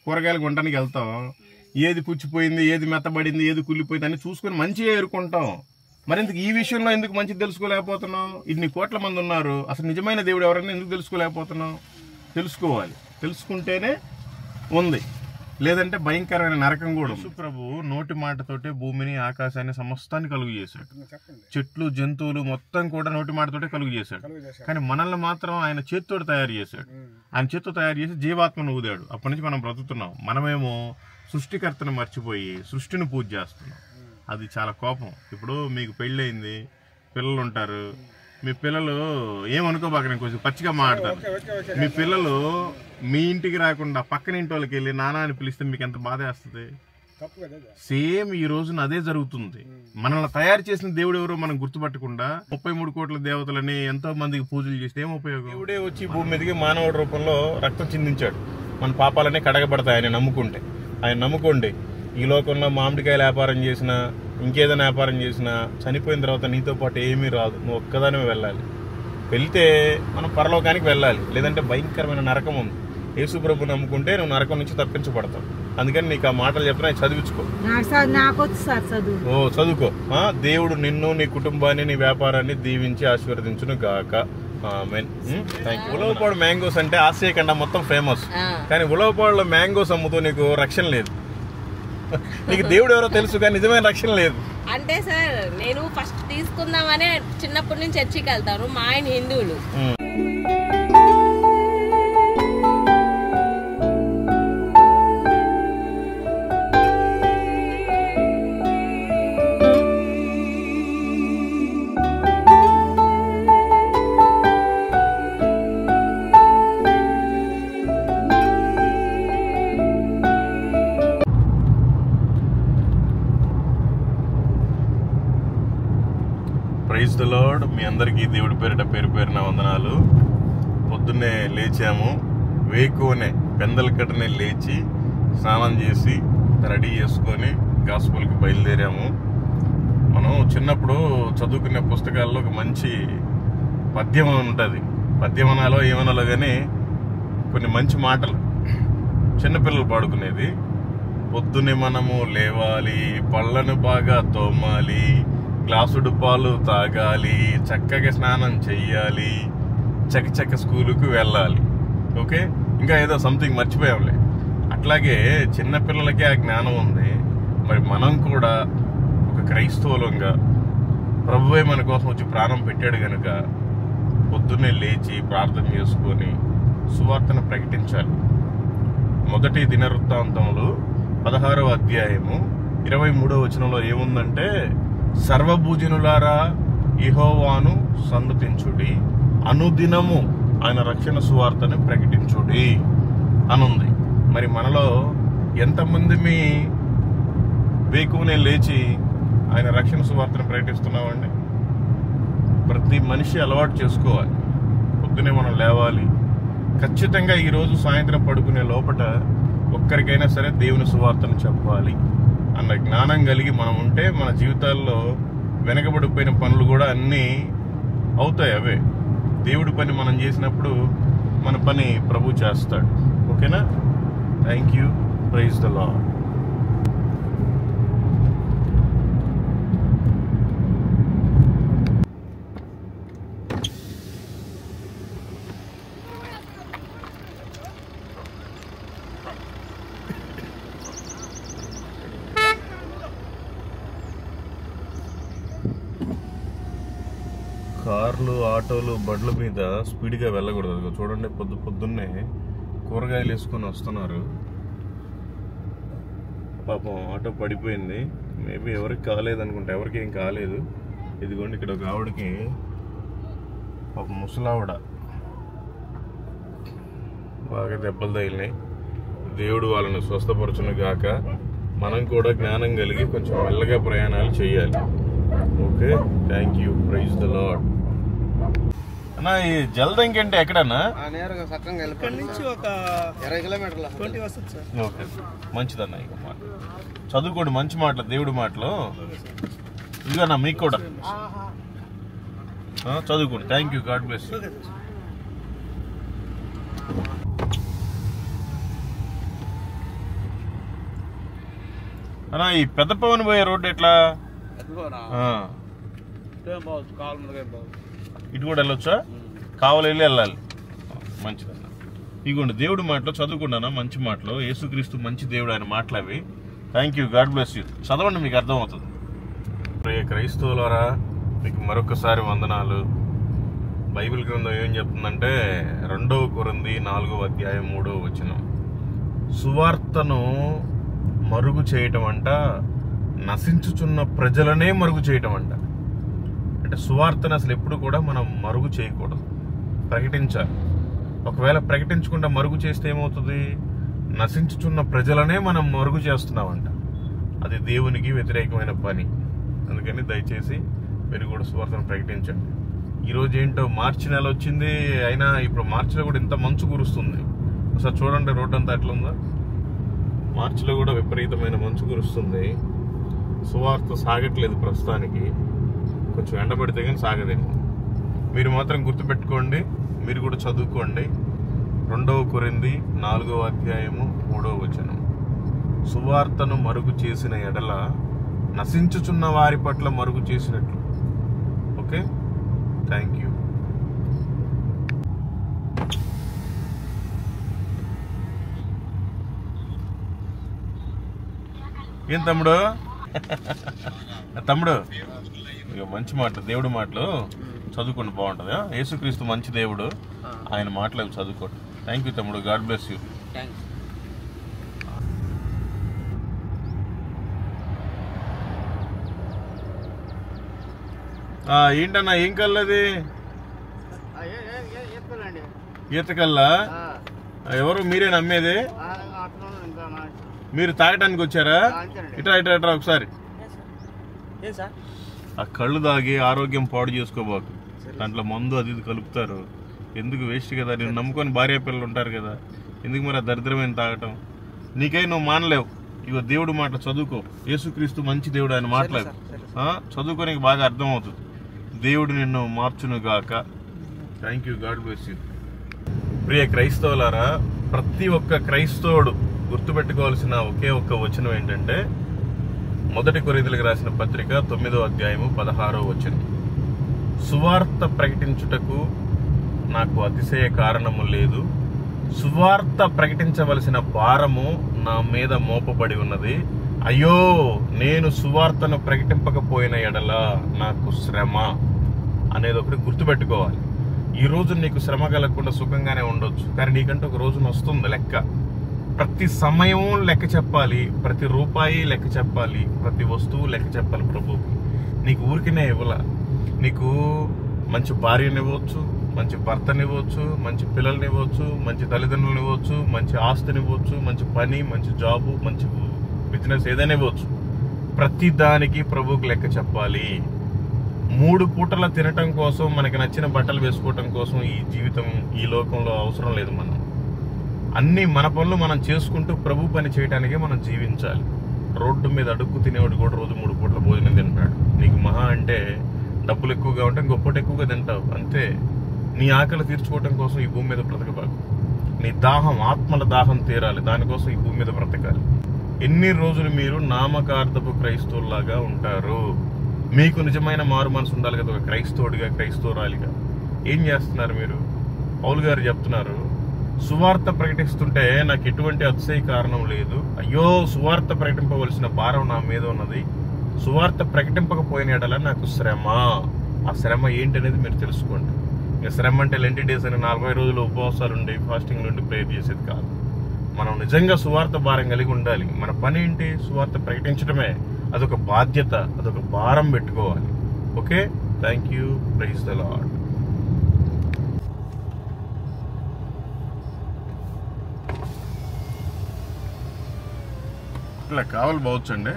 కూరగాయలు కొనడానికి వెళ్తాం, ఏది పుచ్చిపోయింది, ఏది మెత్తబడింది, ఏది కుళ్ళిపోయింది అని చూసుకుని మంచిగా ఎరుకుంటాం. మరి ఇందుకు ఈ విషయంలో ఎందుకు మంచిది తెలుసుకోలేకపోతున్నాం? ఇన్ని కోట్ల మంది ఉన్నారు, అసలు నిజమైన దేవుడు ఎవరైనా ఎందుకు తెలుసుకోలేకపోతున్నాం? తెలుసుకోవాలి, తెలుసుకుంటేనే ఉంది, లేదంటే భయంకరమైన నరకం కూడా ఉంది. ప్రభు నోటి మాటతోటే భూమిని, ఆకాశాన్ని, సమస్తాన్ని కలుగు చేశాడు. చెట్లు, జంతువులు మొత్తం కూడా నోటి మాటతోటే కలుగు చేశాడు. కానీ మనల్ని మాత్రం ఆయన చేతితో తయారు చేశాడు. ఆయన చేతితో తయారు చేసి జీవాత్మను ఊదాడు. అప్పటి నుంచి మనం బ్రతుకుతున్నాం. మనమేమో సృష్టికర్తను మర్చిపోయి సృష్టిని పూజ చేస్తున్నాం. అది చాలా కోపం. ఇప్పుడు మీకు పెళ్ళయింది, పిల్లలు ఉంటారు. మీ పిల్లలు ఏమనుకోబాక, నేను కొంచెం పచ్చిగా మాట్లాడతాను. మీ పిల్లలు మీ ఇంటికి రాకుండా పక్కన ఇంటి వాళ్ళకి వెళ్ళి నాన్న అని పిలిస్తే మీకు ఎంత బాధ వేస్తుంది? సేమ్ ఈ రోజున అదే జరుగుతుంది. మనల్ని తయారు చేసిన దేవుడు ఎవరో మనం గుర్తుపట్టకుండా 33 కోట్ల దేవతలని ఎంతో మందికి పూజలు చేస్తే ఏం ఉపయోగం? దేవుడే వచ్చి భూమి మీదకి మానవుడి రూపంలో రక్తం చిందించాడు. మన పాపాలనే కడగబడతాయి ఆయన నమ్ముకుంటే. ఆయన నమ్ముకోండి, ఈ లోకంలో మామిడికాయల వ్యాపారం చేసినా, ఇంకేదైనా వ్యాపారం చేసినా, చనిపోయిన తర్వాత నీతో పాటు ఏమీ రాదు, నువ్వు ఒక్కదానివే వెళ్ళాలి. వెళ్తే మనం పరలోకానికి వెళ్ళాలి, లేదంటే భయంకరమైన నరకం ఉంది. యేసు ప్రభు నమ్ముకుంటే నువ్వు నరకం నుంచి తప్పించబడతావు. అందుకని నీకు ఆ మాటలు చెప్పినా చదివించుకో. చదువుకో. దేవుడు నిన్ను, నీ కుటుంబాన్ని, నీ వ్యాపారాన్ని దీవించి ఆశీర్వదించును గాక. ఆమేన్. ఉలవపాడు మ్యాంగోస్ అంటే ఆసియా ఖండం మొత్తం ఫేమస్. కానీ ఉలవపాడులో మ్యాంగోస్ అమ్ముతూ నీకు రక్షణ లేదు. నీకు దేవుడు ఎవరో తెలుసు, కానీ నిజమైన రక్షణ లేదు. అంటే సార్, నేను ఫస్ట్ తీసుకుందామనే చిన్నప్పటి నుంచి చర్చికి వెళ్తాను. మా ఆయన హిందువులు. Praise the lord. మీ అందరికీ దేవుడి పేరిట పేరు పేరున వందనాలు. పొద్దున్నే లేచాము, వేకువనే పెందల కట్టనే లేచి స్నానం చేసి రెడీ చేసుకొని గాస్పుల్కి బయలుదేరాము. మనం చిన్నప్పుడు చదువుకునే పుస్తకాల్లో ఒక మంచి పద్యం ఉంటుంది. పద్యం అనాలో ఏమనాలో కానీ కొన్ని మంచి మాటలు చిన్నపిల్లలు పాడుకునేది. పొద్దున్నే మనము లేవాలి, పళ్ళను బాగా తోమాలి, గ్లాసుడు పాలు తాగాలి, చక్కగా స్నానం చెయ్యాలి, చక్క స్కూలుకు వెళ్ళాలి. ఓకే, ఇంకా ఏదో సంథింగ్ మర్చిపోయాంలే. అట్లాగే చిన్నపిల్లలకే ఆ జ్ఞానం ఉంది. మరి మనం కూడా ఒక క్రైస్తవులంగా ప్రభువే మన కోసం వచ్చి ప్రాణం పెట్టాడు కనుక పొద్దున్నే లేచి ప్రార్థన చేసుకొని సువార్తను ప్రకటించాలి. మొదటి దినవృత్తాంతములు 16వ అధ్యాయము 23వ వచనంలో ఏముందంటే, సర్వభూజనులారా యెహోవాను సన్నుతించుడి, అనుదినము ఆయన రక్షణ సువార్తను ప్రకటించుడి అనుంది. మరి మనలో ఎంతమంది మీ వేకువనే లేచి ఆయన రక్షణ సువార్తను ప్రకటిస్తున్నామండి? ప్రతి మనిషి అలవాటు చేసుకోవాలి. పొద్దునే మనం లేవాలి. ఖచ్చితంగా ఈరోజు సాయంత్రం పడుకునే లోపల ఒక్కరికైనా సరే దేవుని సువార్తను చెప్పాలి అన్న జ్ఞానం కలిగి మనం ఉంటే మన జీవితాల్లో వెనకబడిపోయిన పనులు కూడా అన్నీ అవుతాయి. అవే దేవుడి పని మనం చేసినప్పుడు మన పని ప్రభు చేస్తాడు. ఓకేనా? Thank you. Praise the lord. కార్లు, ఆటోలు, బండ్ల మీద స్పీడ్గా వెళ్ళకూడదు. చూడండి, పొద్దున్నే కూరగాయలు వేసుకొని వస్తున్నారు. పాపం ఆటో పడిపోయింది. మేబీ ఎవరికి కాలేదనుకుంటా. ఎవరికి ఏం కాలేదు. ఇదిగోండి, ఇక్కడ ఒక ఆవిడకి పాపం ముసలావిడ బాగా దెబ్బలు తగిలినాయి. దేవుడు వాళ్ళని స్వస్థపరచును గాక. మనం కూడా జ్ఞానం కలిగి కొంచెం మెల్లగా ప్రయాణాలు చేయాలి. Okay, thank you. Praise the lord. అన్నా, ఈ జలదంకి అంటే ఎక్కడన్నా? ఒక 20 కిలోమీటర్ల 20 వస్తుంది సార్. ఓకే, మంచిదన్నా. ఇక మాట చదువుకోండి, మంచి మాటలు, దేవుడి మాటలు. ఇదిగన్నా మీకు కూడా చదువుకోండి. Thank you. God bless you. అన్నా ఈ పెద్ద పవన్ పోయే రోడ్డు ఎట్లా? ఇటు కూడా వెళ్ళొచ్చా? కావాలి వెళ్ళాలి. మంచిదన్న. ఇగోండి దేవుడి మాటలో చదువుకున్నానా, మంచి మాటలు. యేసుక్రీస్తు మంచి దేవుడు, ఆయన మాటలు అవి. Thank you, God bless you. చదవండి, మీకు అర్థమవుతుంది. ప్రియ క్రైస్తవులారా, మీకు మరొకసారి వందనాలు. బైబిల్ గ్రంథం ఏం చెప్తుందంటే 2 కొరింథీ 4వ అధ్యాయం 3వ వచనం, సువార్తను మరుగు చేయటం అంట నశించుచున్న ప్రజలనే మరుగు చేయటం అంట. అంటే సువార్తను అసలు ఎప్పుడు కూడా మనం మరుగు చేయకూడదు, ప్రకటించాలి. ఒకవేళ ప్రకటించకుండా మరుగు చేస్తే ఏమవుతుంది? నశించుచున్న ప్రజలనే మనం మరుగు చేస్తున్నామంట. అది దేవునికి వ్యతిరేకమైన పని. అందుకని దయచేసి మీరు కూడా సువార్తను ప్రకటించండి. ఈరోజు ఏంటో మార్చి నెల వచ్చింది, అయినా ఇప్పుడు మార్చిలో కూడా ఇంత మంచు కురుస్తుంది. ఒకసారి చూడండి రోడ్డు అంతా ఎట్లా ఉందో. మార్చిలో కూడా విపరీతమైన మంచు కురుస్తుంది. సువార్త సాగట్లేదు ప్రస్తుతానికి. కొంచెం ఎండబడితే కానీ సాగదేమో. మీరు మాత్రం గుర్తుపెట్టుకోండి, మీరు కూడా చదువుకోండి. 2 కొరింథీ 4వ అధ్యాయము 3వ వచనం, సువార్తను మరుగు చేసిన ఎడల నశించుచున్న వారి పట్ల మరుగు చేసినట్లు. Okay, thank you. ఏం తమ్ముడు? తమ్ముడు ఇక మంచి మాటలు, దేవుడి మాటలు చదువుకోండి, బాగుంటుంది. యేసుక్రీస్తు మంచి దేవుడు, ఆయన మాటలు అవి చదువుకోండి. థ్యాంక్ యూ తమ్ముడు, గాడ్ బ్లెస్ యూ. ఏంటన్నా, ఏం కల్లది? ఈతకల్లా? ఎవరు, మీరే నమ్మేది? మీరు తాగటానికి వచ్చారా? ఇట్రా ఇట్రా ఇట్రా ఒకసారి. ఆ కళ్ళు తాగి ఆరోగ్యం పాడు చేసుకోబాకు. దాంట్లో మందు అది ఇది కలుపుతారు. ఎందుకు, వేస్ట్ కదా. నేను నమ్ముకొని భార్య పిల్లలు ఉంటారు కదా, ఎందుకు మరి ఆ దరిద్రమైన తాగటం? నీకై నువ్వు మానలేవు. ఇగో దేవుడు మాట చదువుకో. యేసుక్రీస్తు మంచి దేవుడు, ఆయన మాట్లాడు. చదువుకోనికి బాగా అర్థం అవుతుంది. దేవుడు నిన్ను మార్చును గాక. Thank you, God bless you. ప్రియ క్రైస్తవులారా, ప్రతి ఒక్క క్రైస్తవుడు గుర్తుపెట్టుకోవాల్సిన ఒకే ఒక్క వచనం ఏంటంటే 1 కొరింథీయులకు రాసిన పత్రిక 9వ అధ్యాయము 16వ వచనం, సువార్త ప్రకటించుటకు నాకు అతిశయ కారణము లేదు, సువార్త ప్రకటించవలసిన భారము నా మీద మోపబడి ఉన్నది. అయ్యో, నేను సువార్తను ప్రకటింపకపోయిన ఎడల నాకు శ్రమ అనేది ఒకటి గుర్తుపెట్టుకోవాలి. ఈ రోజు నీకు శ్రమ కలగకుండా సుఖంగానే ఉండొచ్చు, కానీ నీకంటే ఒక రోజున వస్తుంది లెక్క. ప్రతి సమయం లెక్క చెప్పాలి, ప్రతి రూపాయి లెక్క చెప్పాలి, ప్రతి వస్తువు లెక్క చెప్పాలి ప్రభువుకి. నీకు ఊరికినే ఇవ్వాల. నీకు మంచి భార్యనివ్వచ్చు, మంచి భర్తనివ్వచ్చు, మంచి పిల్లల్నివ్వచ్చు, మంచి తల్లిదండ్రులను ఇవ్వచ్చు, మంచి ఆస్తినివ్వచ్చు, మంచి పని, మంచి జాబు, మంచి బిజినెస్, ఏదైనా ఇవ్వచ్చు. ప్రతి దానికి ప్రభువుకి లెక్క చెప్పాలి. 3 పూటల తినటం కోసం, మనకి నచ్చిన బట్టలు వేసుకోవటం కోసం ఈ జీవితం, ఈ లోకంలో అవసరం లేదు. మనం అన్ని మన పనులు మనం చేసుకుంటూ ప్రభు పని చేయడానికే మనం జీవించాలి. రోడ్డు మీద అడుక్కు తినేవాడు కూడా రోజు 3 పూటల భోజనం తింటాడు. నీకు మహా అంటే డబ్బులు ఎక్కువగా ఉంటే ఇంకొకటి ఎక్కువగా తింటావు, అంతే. నీ ఆకలి తీర్చుకోవటం కోసం ఈ భూమి మీద బ్రతకబాకు. నీ దాహం, ఆత్మల దాహం తీరాలి, దానికోసం ఈ భూమి మీద బ్రతకాలి. ఎన్ని రోజులు మీరు నామకార్థపు క్రైస్తవులాగా ఉంటారు? మీకు నిజమైన మారు మనసు ఉండాలి కదా, ఒక క్రైస్తవుడిగా, క్రైస్తవురాలిగా. ఏం చేస్తున్నారు మీరు? పౌలు గారు చెప్తున్నారు, సువార్త ప్రకటిస్తుంటే నాకు ఎటువంటి అతిశయ కారణం లేదు. అయ్యో, సువార్త ప్రకటింపవలసిన భారం నా మీద ఉన్నది, సువార్త ప్రకటింపకపోయిన ఎడల నాకు శ్రమ. ఆ శ్రమ ఏంటనేది మీరు తెలుసుకోండి. ఇక శ్రమ అంటే లెంటి డేస్ అని 40 రోజులు ఉపవాసాలు ఉండి, ఫాస్టింగ్ నుండి ప్రేయర్ చేసేది కాదు. మనం నిజంగా సువార్త భారం కలిగి ఉండాలి. మన పని ఏంటి? సువార్త ప్రకటించడమే. అదొక బాధ్యత, అదొక భారం పెట్టుకోవాలి. Okay, thank you, praise the lord. ఇట్లా కావాలి బావచ్చండి.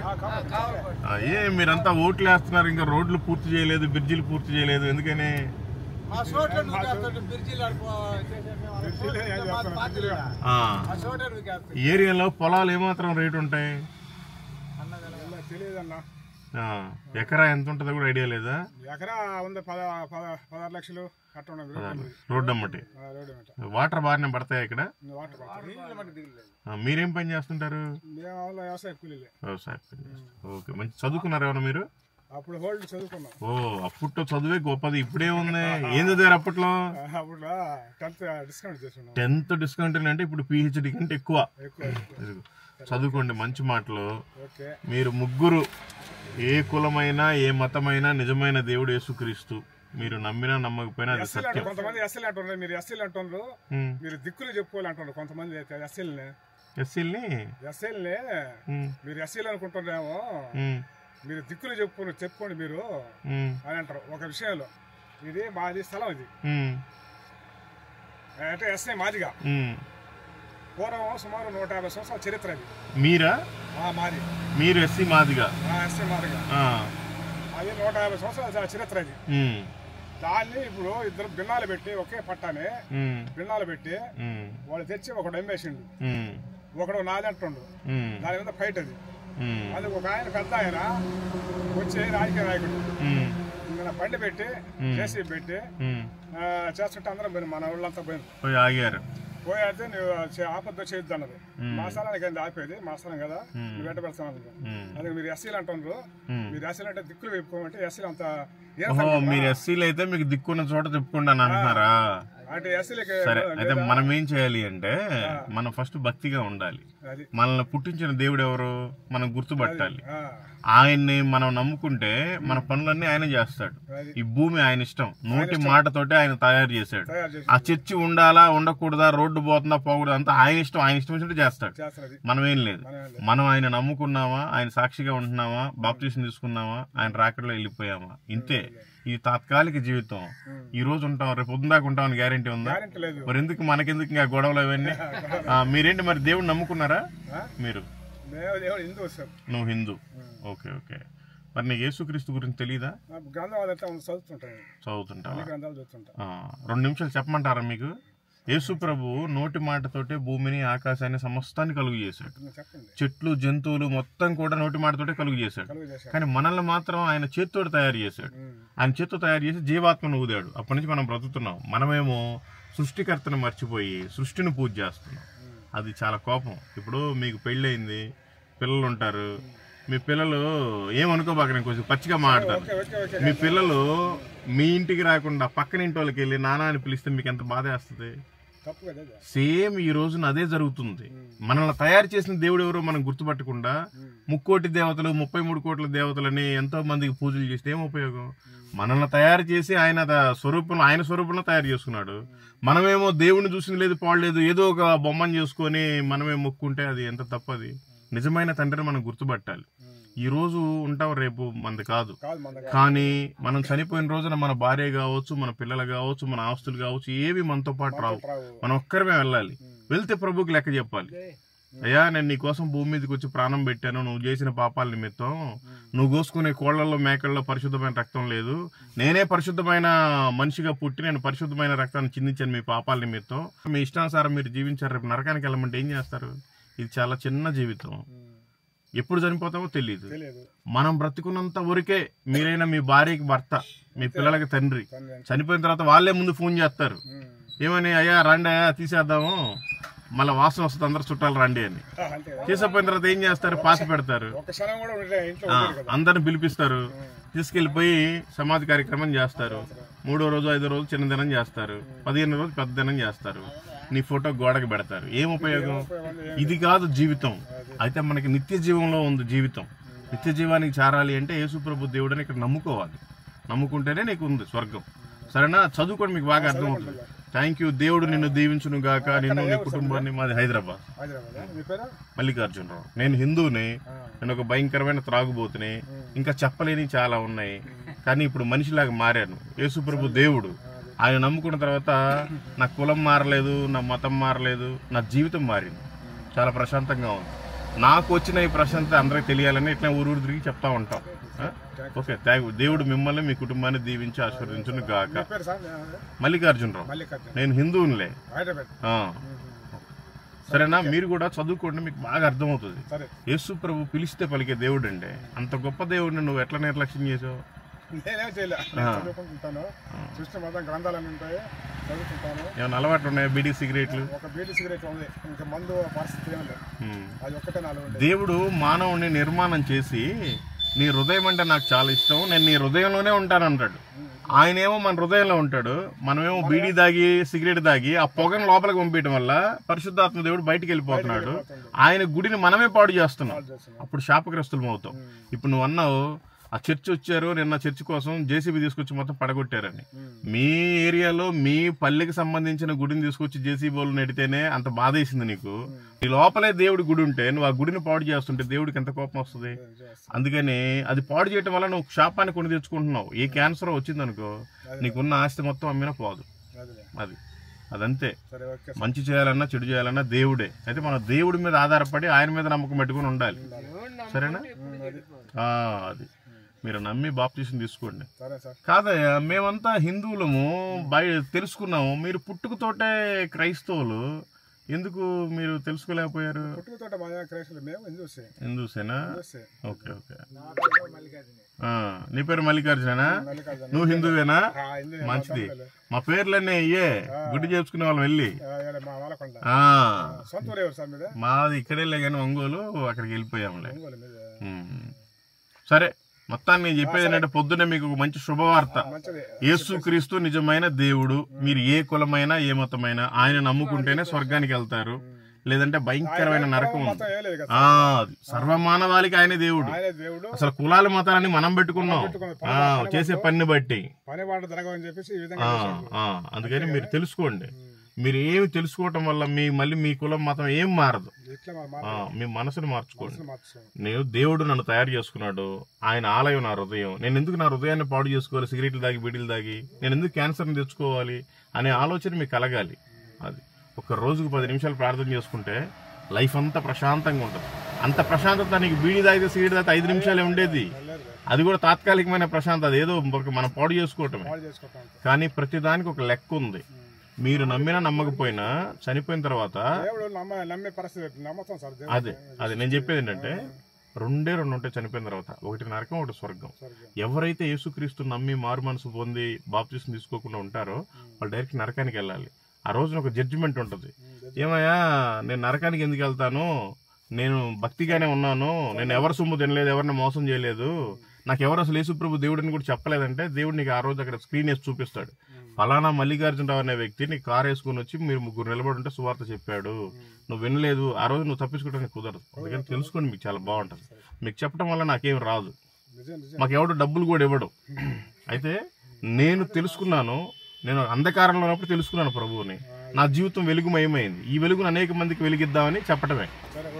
మీరంతా ఓట్లు వేస్తున్నారు, ఇంకా రోడ్లు పూర్తి చేయలేదు, బ్రిడ్జిలు పూర్తి చేయలేదు, ఎందుకని? ఏరియాలో పొలాలు ఏమాత్రం రేటు ఉంటాయి? ఎకరా ఎంత ఉంటుందో కూడా ఐడియా లేదా? ఎకరా ఉంది 16 లక్షలు అట్లా ఉన్నది. రోడ్డు అమ్మటి వాటర్ బాగానే పడతాయి ఇక్కడ. మీరేం పని చేస్తుంటారు? వ్యవసాయ కూలీలే. వ్యవసాయ పని చేస్తారు. ఓకే, మంచి చదువుకున్నారు ఎవరు మీరు? అప్పుడు హోల్డ్ చదువుకున్నాం. ఓ, అప్పట్లో చదువే గొప్పది. ఇప్పుడే ఉంది. ఏం చదివారు అప్పట్లో? అప్పుడు 10th డిస్కౌంట్ అంటే ఇప్పుడు PhD కంటే ఎక్కువ. చదువుకోండి, మంచి మాటలు. మీరు ముగ్గురు ఏ కులమైనా ఏ మతమైనా నిజమైన దేవుడు యేసుక్రీస్తు. మీరు నమ్మినా నమ్మకపోయినా అది సత్యం. కొంతమంది ఎస్ఎల్ అంటున్నారు, మీరు ఎస్ఎల్ అంటున్నారు, మీరు దిక్కులు చెప్పుకోవాలి అంటున్నారు కొంతమంది. ఎస్ఎల్ని మీరు ఎస్ఎల్ అనుకుంటున్నారేమో, మీరు దిక్కులు చెప్పుకోండి మీరు అని అంటారు. ఒక విషయంలో ఇది మాది స్థలం, ఇది అంటే ఎస్ఐ మాదిగా పూర్వం సుమారు 150 సంవత్సరాల చరిత్ర అది. మీరా? మాది. మీరు ఎస్సీ మాదిగా? ఎస్ఐ మాదిగా అది 150 సంవత్సరాల చరిత్ర అది. దాన్ని ఇప్పుడు ఇద్దరు భిన్నాలు పెట్టి ఒకే పట్టానే భిన్నాలు పెట్టి వాళ్ళు తెచ్చి ఒకడు అమ్మేసిండు, ఒకడు నాదంటుండు. దాని మీద ఫైట్ అది. అది ఒక ఆయన పెద్ద ఆయన వచ్చి రాజకీయ నాయకుడు బండి పెట్టి జేసీ పెట్టి చేస్తుంటే అందరం మన ఊళ్ళంతా పోయింది. ఆగారు. పోయాడితే నువ్వు ఆపద చేయొద్దు అన్నది. మా స్థలానికి ఆపేది, మా స్థలం కదా, నువ్వు వెంట పెడతాను. అదే మీరు ఎస్సీలు అంటున్నారు, మీరు ఎస్సీలు అంటే దిక్కులు చెప్పుకోమంటే ఎస్సీలు అంతా. మీరు ఎస్సీలు అయితే మీకు దిక్కున్న చోట చెప్పుకోండి అని అంటున్నారా? సరే, అయితే మనం ఏం చేయాలి అంటే మనం ఫస్ట్ భక్తిగా ఉండాలి. మనల్ని పుట్టించిన దేవుడు ఎవరు మనం గుర్తుపట్టాలి. ఆయన్ని మనం నమ్ముకుంటే మన పనులన్నీ ఆయన చేస్తాడు. ఈ భూమి ఆయన ఇష్టం, నోటి మాటతోటి ఆయన తయారు చేశాడు. ఆ చర్చి ఉండాలా ఉండకూడదా, రోడ్డు పోతుందా పోకూడదా అంతా ఆయన ఇష్టం. ఆయన ఇష్టం వచ్చినట్టు చేస్తాడు. మనం ఏం లేదు, మనం ఆయన నమ్ముకున్నామా, ఆయన సాక్షిగా ఉంటున్నామా, బాప్టిజం తీసుకున్నామా, ఆయన రాకడలో వెళ్ళిపోయామా, ఇంతే. ఇది తాత్కాలిక జీవితం. ఈ రోజు ఉంటాం, రేపు పొద్దుదాకా ఉంటామని గ్యారెంటీ ఉందా? మరి ఎందుకు మనకెందుకు ఇంకా గొడవలు అవన్నీ? మీరేంటి మరి దేవుడు నమ్ముకున్నారా మీరు? నువ్వు హిందూ. Okay okay. మరి నీకు యేసుక్రీస్తు గురించి తెలీదా? చదువుతుంటావా? 2 నిమిషాలు చెప్పమంటారా మీకు? యేసు ప్రభు నోటి మాటతోటే భూమిని ఆకాశాన్ని సమస్తాన్ని కలుగు చేశాడు. చెట్లు జంతువులు మొత్తం కూడా నోటి మాటతోటే కలుగు చేశాడు. కానీ మనల్ని మాత్రం ఆయన చేతితోటి తయారు చేశాడు. ఆయన చేతితో తయారు చేసి జీవాత్మను ఊదాడు. అప్పటి నుంచి మనం బ్రతుకుతున్నాం. మనమేమో సృష్టికర్తను మర్చిపోయి సృష్టిని పూజ చేస్తున్నాం. అది చాలా కోపం. ఇప్పుడు మీకు పెళ్ళయింది, పిల్లలు ఉంటారు. మీ పిల్లలు ఏమనుకోబాక, నేను కొంచెం పచ్చిగా మాట్లాడతాను. మీ పిల్లలు మీ ఇంటికి రాకుండా పక్కన ఇంటి వాళ్ళకి వెళ్ళి నాన్న అని పిలిస్తే మీకు ఎంత బాధ వేస్తుంది? సేమ్ ఈ రోజున అదే జరుగుతుంది. మనల్ని తయారు చేసిన దేవుడు ఎవరో మనం గుర్తుపట్టకుండా 3 కోటి దేవతలు 33 కోట్ల దేవతలని ఎంతో మందికి పూజలు చేస్తే ఏం ఉపయోగం? మనల్ని తయారు చేసి ఆయన స్వరూపంలో తయారు చేసుకున్నాడు. మనమేమో దేవుడిని చూసింది లేదు, పాడలేదు, ఏదో ఒక బొమ్మను చేసుకొని మనమే మొక్కుంటే అది ఎంత తప్పది. నిజమైన తండ్రిని మనం గుర్తుపట్టాలి. ఈ రోజు ఉంటాం, రేపు మనది కాదు. కానీ మనం చనిపోయిన రోజున మన భార్య కావచ్చు, మన పిల్లలు కావచ్చు, మన ఆస్తులు కావచ్చు, ఏవి మనతో పాటు రావు. మనం ఒక్కరిమే వెళ్ళాలి. వెళ్తే ప్రభుకి లెక్క చెప్పాలి. అయ్యా, నేను నీ కోసం భూమి మీదకి వచ్చి ప్రాణం పెట్టాను, నువ్వు చేసిన పాపాల నిమిత్తం. నువ్వు కోసుకునే కోళ్లలో మేకల్లో పరిశుద్ధమైన రక్తం లేదు. నేనే పరిశుద్ధమైన మనిషిగా పుట్టి నేను పరిశుద్ధమైన రక్తాన్ని చిందించాను మీ పాపాల నిమిత్తం. మీ ఇష్టానుసారం మీరు జీవించారు, రేపు నరకానికి వెళ్ళమంటే ఏం చేస్తారు? ఇది చాలా చిన్న జీవితం. ఎప్పుడు చనిపోతామో తెలియదు. మనం బ్రతికున్నంత వరకే మీరైనా మీ భార్యకి భర్త, మీ పిల్లలకి తండ్రి. చనిపోయిన తర్వాత వాళ్ళే ముందు ఫోన్ చేస్తారు, ఏమని, అయ్యా రండి అయ్యా తీసేద్దాము, మళ్ళీ వాసన వస్తుంది, అందరు చుట్టాలు రండి అని. తీసేపోయిన తర్వాత ఏం చేస్తారు? పాతి పెడతారు, అందరిని పిలిపిస్తారు, తీసుకెళ్లిపోయి సమాధి కార్యక్రమం చేస్తారు. 3వ రోజు 5వ రోజు చిన్న దినం చేస్తారు, 15వ రోజు పెద్ద దినం చేస్తారు. నీ ఫోటో గోడకు పెడతారు. ఏం ఉపయోగం? ఇది కాదు జీవితం. అయితే మనకి నిత్య జీవంలో ఉంది జీవితం. నిత్య జీవానికి చేరాలి అంటే యేసుప్రభు దేవుడని ఇక్కడ నమ్ముకోవాలి. నమ్ముకుంటేనే నీకు ఉంది స్వర్గం. సరేనా? చదువుకోండి, మీకు బాగా అర్థమవుతుంది. Thank you. దేవుడు నిన్ను దీవించును గాక, నిన్ను నీ కుటుంబాన్ని. మాది హైదరాబాద్, మల్లికార్జునరావు. నేను హిందూని. నేను ఒక భయంకరమైన త్రాగుబోతుని. ఇంకా చెప్పలేని చాలా ఉన్నాయి. కానీ ఇప్పుడు మనిషిలాగా మారాను. యేసుప్రభు దేవుడు. ఆయన నమ్ముకున్న తర్వాత నా కులం మారలేదు, నా మతం మారలేదు, నా జీవితం మారింది. చాలా ప్రశాంతంగా ఉంది. నాకు వచ్చిన ఈ ప్రశాంతత అందరికి తెలియాలని ఇట్లా ఊరు తిరిగి చెప్తా ఉంటాం. ఓకే, దేవుడు మిమ్మల్ని మీ కుటుంబాన్ని దీవించి ఆశీర్వదించును గాక. మల్లికార్జునరావు. నేను హిందువునిలే. సరేనా? మీరు కూడా చదువుకోండి, మీకు బాగా అర్థమవుతుంది. యేసు ప్రభు పిలిస్తే పలికే దేవుడు అండి. అంత గొప్ప దేవుడిని నువ్వు ఎట్లా నిర్లక్ష్యం చేసావు? నేనేం చేయలే, చదువుకుంటుంటాను, చూస్తే మొత్తం గ్రంథాలన్నీ ఉంటాయి, చదువుకుంటాను. ఏమైనా అలవాట్లు ఉన్నాయా? బీడీ సిగరెట్లు? ఒక బీడీ సిగరెట్ ఉంది, ఇంకా మందు పరిస్థితి ఏం లేదు, అది ఒక్కటే నాలుగు. దేవుడు మానవుని నిర్మాణం చేసి నీ హృదయం అంటే నాకు చాలా ఇష్టం, నేను నీ హృదయంలోనే ఉంటాను అంటాడు. ఆయనేమో మన హృదయంలో ఉంటాడు, మనమేమో బీడీ దాగి సిగరెట్ దాగి ఆ పొగను లోపలికి పంపించడం వల్ల పరిశుద్ధాత్మ దేవుడు బయటికి వెళ్ళిపోతున్నాడు. ఆయన గుడిని మనమే పాడు చేస్తున్నాం, అప్పుడు శాపగ్రస్తులం అవుతాం. ఇప్పుడు నువ్వు అన్నావు ఆ చర్చి వచ్చారు నిన్న, చర్చి కోసం జేసీబీ తీసుకొచ్చి మొత్తం పడగొట్టారని. మీ ఏరియాలో మీ పల్లెకి సంబంధించిన గుడిని తీసుకొచ్చి జేసీబీలు నెడితేనే అంత బాధ వేసింది నీకు. నీ లోపలే దేవుడి గుడి ఉంటే నువ్వు ఆ గుడిని పాడు చేస్తుంటే దేవుడికి ఎంత కోపం వస్తుంది? అందుకని అది పాడు చేయటం వల్ల నువ్వు శాపాన్ని కొని తెచ్చుకుంటున్నావు. ఏ క్యాన్సర్ వచ్చిందనుకో నీకున్న ఆస్తి మొత్తం అమ్మినా పోదు. అదంతే. మంచి చేయాలన్నా చెడు చేయాలన్నా దేవుడే. అయితే మన దేవుడి మీద ఆధారపడి ఆయన మీద నమ్మకం పెట్టుకుని ఉండాలి. సరేనా? అది మీరు నమ్మి బాప్టిజం తీసుకోండి. కాదయ్యా, మేమంతా హిందువులము, తెలుసుకున్నాము. మీరు పుట్టుకతోటే క్రైస్తవులు, ఎందుకు మీరు తెలుసుకోలేకపోయారు? హిందూసేనా? Okay okay. నీ పేరు మల్లికార్జునేనా? నువ్వు హిందువేనా? మంచిది. మా పేర్లన్నీ అయ్యే గుడ్డి చేసుకునే వాళ్ళం వెళ్ళి. మాది ఇక్కడే కానీ ఒంగోలు, అక్కడికి వెళ్ళిపోయాములే. సరే, మొత్తాన్ని నేను చెప్పేది ఏంటంటే పొద్దున్నే మీకు ఒక మంచి శుభవార్త. యేసుక్రీస్తు నిజమైన దేవుడు. మీరు ఏ కులమైనా ఏ మతమైనా ఆయన నమ్ముకుంటేనే స్వర్గానికి వెళ్తారు, లేదంటే భయంకరమైన నరకం. సర్వమానవాళికి ఆయనే దేవుడు. అసలు కులాల మతాలని మనం పెట్టుకున్నాం చేసే పని బట్టి. అందుకని మీరు తెలుసుకోండి. మీరు ఏమి తెలుసుకోవటం వల్ల మళ్ళీ మీ కులం మతం ఏం మారదు. మీ మనసును మార్చుకోండి. నేను దేవుడు నన్ను తయారు చేసుకున్నాడు, ఆయన ఆలయం నా హృదయం. నేను ఎందుకు నా హృదయాన్ని పాడు చేసుకోవాలి? సిగరెట్లు దాగి బీడీలు దాగి నేను ఎందుకు క్యాన్సర్ని తెచ్చుకోవాలి అనే ఆలోచన మీకు కలగాలి. అది ఒక రోజుకు 10 నిమిషాలు ప్రార్థన చేసుకుంటే లైఫ్ అంతా ప్రశాంతంగా ఉంటుంది. అంత ప్రశాంతత నీకు బీడీ తాగితే సిగరెట్ తాగితే 5 నిమిషాలే ఉండేది. అది కూడా తాత్కాలికమైన ప్రశాంతత, ఏదో మనం పాడు చేసుకోవటమే. కానీ ప్రతిదానికి ఒక లెక్క ఉంది. మీరు నమ్మినా నమ్మకపోయినా చనిపోయిన తర్వాత అదే నేను చెప్పేది ఏంటంటే రెండే ఉంటాయి చనిపోయిన తర్వాత. ఒకటి నరకం, ఒకటి స్వర్గం. ఎవరైతే యేసుక్రీస్తు నమ్మి మారు మనసు పొంది బాప్తిసం తీసుకోకుండా ఉంటారో వాళ్ళు డైరెక్ట్ నరకానికి వెళ్ళాలి. ఆ రోజున ఒక జడ్జిమెంట్ ఉంటుంది. ఏమయ్యా, నేను నరకానికి ఎందుకు వెళ్తాను? నేను భక్తిగానే ఉన్నాను, నేను ఎవరి సొమ్ము తినలేదు, ఎవరిని మోసం చేయలేదు, నాకు ఎవరు అసలు యేసుప్రభు దేవుడిని కూడా చెప్పలేదంటే దేవుడు నీకు ఆ రోజు అక్కడ స్క్రీన్ వేసి చూపిస్తాడు. ఫలానా మల్లికార్జునరావు అనే వ్యక్తి నీ కారు వేసుకుని వచ్చి మీరు 3 నిలబడి ఉంటే సువార్త చెప్పాడు, నువ్వు వినలేదు, ఆ రోజు నువ్వు తప్పించుకోవడానికి కుదరదు. అందుకని తెలుసుకోండి, మీకు చాలా బాగుంటుంది. మీకు చెప్పడం వల్ల నాకేం రాదు, మాకు ఎవడు డబ్బులు కూడా ఇవ్వడు. అయితే నేను తెలుసుకున్నాను, నేను అంధకారంలో ఉన్నప్పుడు తెలుసుకున్నాను ప్రభువుని. నా జీవితం వెలుగుమయమైంది. ఈ వెలుగును అనేక మందికి వెలిగిద్దామని చెప్పటమే.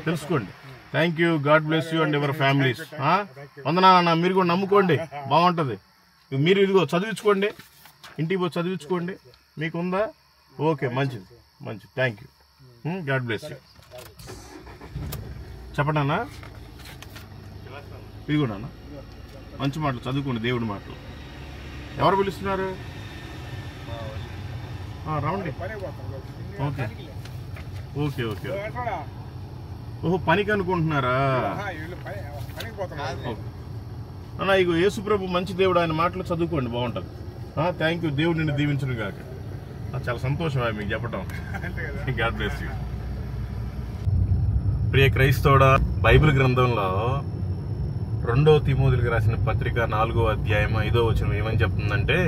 తెలుసుకోండి. Thank you. God bless you and your families. వందనాలన్నా. మీరు కూడా నమ్ముకోండి, బాగుంటుంది. మీరు ఇదిగో చదివించుకోండి, ఇంటికి పోయి చదివించుకోండి. మీకుందా? ఓకే, మంచిది మంచిది. Thank you. God bless you. చెప్పండి అన్న. ఇదిగోండి అన్న, మంచి మాటలు చదువుకోండి, దేవుడి మాటలు. ఎవరు పిలుస్తున్నారు? రావండి. Okay okay okay. ఓహో, పనికి అనుకుంటున్నారా? అన్న, ఇగో యేసుప్రభు మంచి దేవుడు, ఆయన మాటలు చదువుకోండి, బాగుంటుంది. Thank you. దేవుడు నిన్ను దీవించను కాక. చాలా సంతోషం మీకు చెప్పటం. God bless you. ప్రియ క్రైస్తవుడా, బైబిల్ గ్రంథంలో 2వ తిమోతికి రాసిన పత్రిక 4వ అధ్యాయం 5వ వచనం ఏమని చెప్తుందంటే,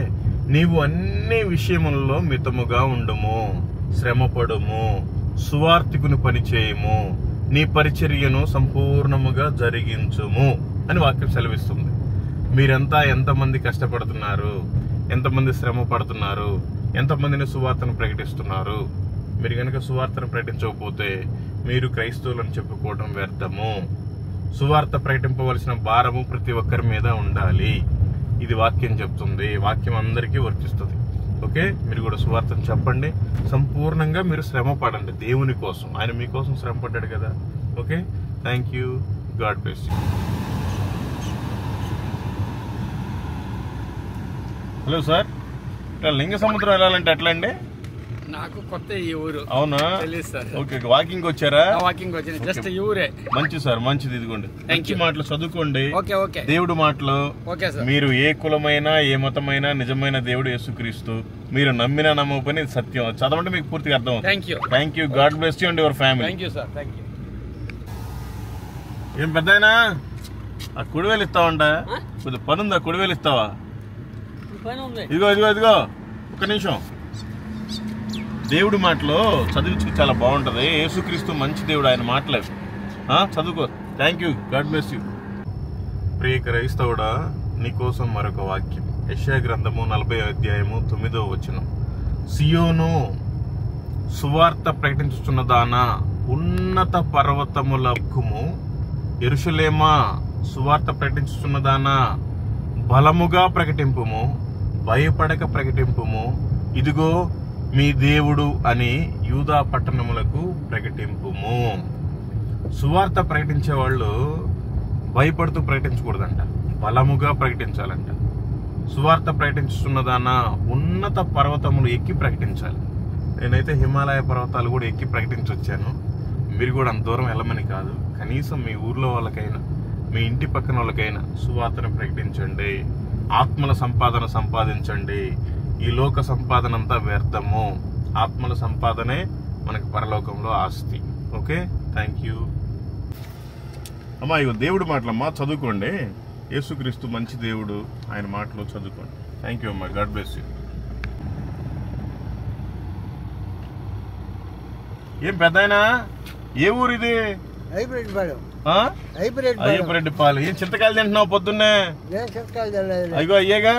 నీవు అన్ని విషయములలో మితముగా ఉండుము, శ్రమపడుము, సువార్తికుని పని చేయము, నీ పరిచర్యను సంపూర్ణముగా జరిగించుము అని వాక్యం సెలవిస్తుంది. మీరంతా ఎంతమంది కష్టపడుతున్నారు, ఎంతమంది శ్రమ పడుతున్నారు, ఎంతమందిని సువార్తను ప్రకటిస్తున్నారు. మీరు కనుక సువార్తను ప్రకటించకపోతే మీరు క్రైస్తవులను చెప్పుకోవడం వ్యర్థము. సువార్త ప్రకటింపవలసిన భారము ప్రతి ఒక్కరి మీద ఉండాలి. ఇది వాక్యం చెప్తుంది. వాక్యం అందరికీ వర్తిస్తుంది. ఓకే, మీరు కూడా సువార్తను చెప్పండి, సంపూర్ణంగా మీరు శ్రమ పడండి దేవుని కోసం. ఆయన మీకోసం శ్రమ పడ్డాడు కదా. Okay, thank you. God bless you. Hello sir, లింగ సముద్రం వెళ్ళాలంటే ఎట్లా అండి? నాకు కొత్త ఈ ఊరు. అవునా? తెలియదు సార్. ఓకే, వాకింగ్ వచ్చారా? వాకింగ్ వచ్చింది, జస్ట్ ఈ ఊరే. మంచి సార్, మంచిది. ఇదిగోండి, మంచి మాటలు చదువుకోండి. Okay okay. దేవుడు మాటలు. Okay sir. మీరు ఏ కులమైనా ఏ మతమైనా నిజమైన దేవుడు యేసుక్రీస్తు. మీరు నమ్మినా నమ్మకపోయినా ఇది సత్యం. చదవండి, మీకు పూర్తిగా అర్థం అవుతుంది. Thank you. God bless you and your family. Thank you sir. Thank you. ఏం పెద్దయినా ఆ కుడివేలు ఇస్తావంట? కొద్దిగా పని ఉందా? కుడివేలు ఇస్తావా? ఇదిగో ఇదిగో ఇదిగో, ఒక్క నిమిషం. దేవుడి మాటలు చదివించుకు చాలా బాగుంటది. యేసుక్రీస్తు మంచి దేవుడు, ఆయన మాటలే చదువుకో. Thank you. God bless you. ప్రియ క్రైస్తవుడా, నీకోసం మరొక వాక్యం. యెషయా గ్రంథము 40వ అధ్యాయము 9వ వచనం. సియోను, సువార్త ప్రకటించుచున్నదానా, ఉన్నత పర్వతములకుము. యెరూషలేమా, సువార్త ప్రకటించుచున్నదానా, బలముగా ప్రకటింపుము, భయపడక ప్రకటింపుము. ఇదిగో మీ దేవుడు అని యూదా పట్టణములకు ప్రకటింపుము. సువార్త ప్రకటించే వాళ్ళు భయపడుతూ ప్రకటించకూడదంట, బలముగా ప్రకటించాలంట. సువార్త ప్రకటించుతున్నదానా, ఉన్నత పర్వతములు ఎక్కి ప్రకటించాలి. నేనైతే హిమాలయ పర్వతాలు కూడా ఎక్కి ప్రకటించొచ్చాను. మీరు కూడా అంత దూరం వెళ్ళమని కాదు, కనీసం మీ ఊర్లో వాళ్ళకైనా మీ ఇంటి పక్కన వాళ్ళకైనా సువార్తను ప్రకటించండి. ఆత్మల సంపాదన సంపాదించండి. ఈ లోక సంపాదన అంతా వ్యర్థము. ఆత్మల సంపాదనే మనకు పరలోకంలో ఆస్తి. ఓకే, థ్యాంక్ యూ అమ్మా. ఇగో దేవుడి మాటలమ్మా, చదువుకోండి. యేసుక్రీస్తు మంచి దేవుడు, ఆయన మాటలు చదువుకోండి. థ్యాంక్ యూ అమ్మా. God bless you. ఏం పెద్దాయనా, ఏ ఊరు ఇది? హైబ్రిడ్ హైబ్రిడ్ పాలు. ఏం చింతకాయలు తింటున్నావు పొద్దున్నే? అయ్యో అయ్యేగా.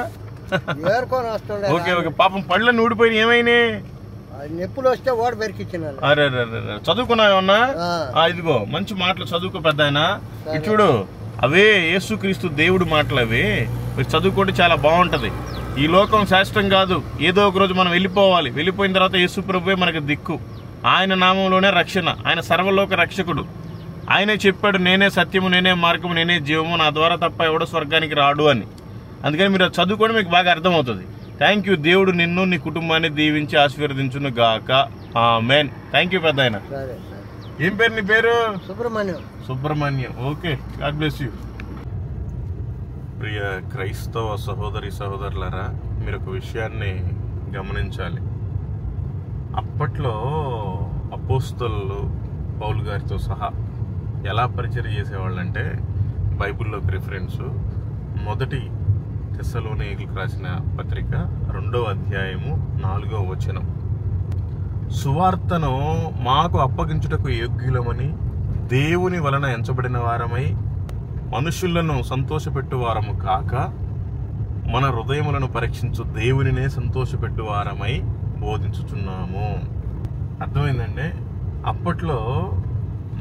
Okay okay. పాపం పళ్ళని ఊడిపోయి ఏమైనాయి? నొప్పులు వస్తే ఓడ బెరికిచ్చినాను. అరే చదువుకున్నావు ఏమన్నా? ఇదిగో మంచి మాటలు చదువుకో పెద్దాయనా. ఇటు చూడు, అవే యేసుక్రీస్తు దేవుడు మాటలు. అవి మీరు చదువుకుంటే చాలా బాగుంటది. ఈ లోకం శాశ్వతం కాదు, ఏదో ఒక రోజు మనం వెళ్ళిపోవాలి. వెళ్ళిపోయిన తర్వాత యేసు ప్రభువే మనకు దిక్కు. ఆయన నామంలోనే రక్షణ. ఆయన సర్వలోక రక్షకుడు. ఆయనే చెప్పాడు, నేనే సత్యము, నేనే మార్గము, నేనే జీవము, నా ద్వారా తప్ప ఎవడో స్వర్గానికి రాడు అని. అందుకని మీరు చదువుకోవడం మీకు బాగా అర్థమవుతుంది. Thank you. దేవుడు నిన్ను నీ కుటుంబాన్ని దీవించి ఆశీర్వదించును గాక. ఆమేన్. థ్యాంక్ యూ పెద్దాయన. ఏం పేరు నీ పేరు? Subrahmanyam. Okay, God bless you. ప్రియ క్రైస్తవ సహోదరి సహోదరులారా, మీరు ఒక విషయాన్ని గమనించాలి. అప్పట్లో అపోస్తలులు పౌలు గారితో సహా ఎలా పరిచయం చేసేవాళ్ళంటే, బైబిల్లోకి రిఫరెన్స్ మొదటి తెస్సలోనికీయులకు రాసిన పత్రిక 2వ అధ్యాయము 4వ వచనం. సువార్తను మాకు అప్పగించుటకు యోగ్యులమని దేవుని వలన ఎంచబడిన వారమై మనుషులను సంతోషపెట్టు వారము కాక మన హృదయములను పరీక్షించు దేవునినే సంతోషపెట్టు వారమై బోధించుచున్నాము. అర్థమైందండి? అప్పట్లో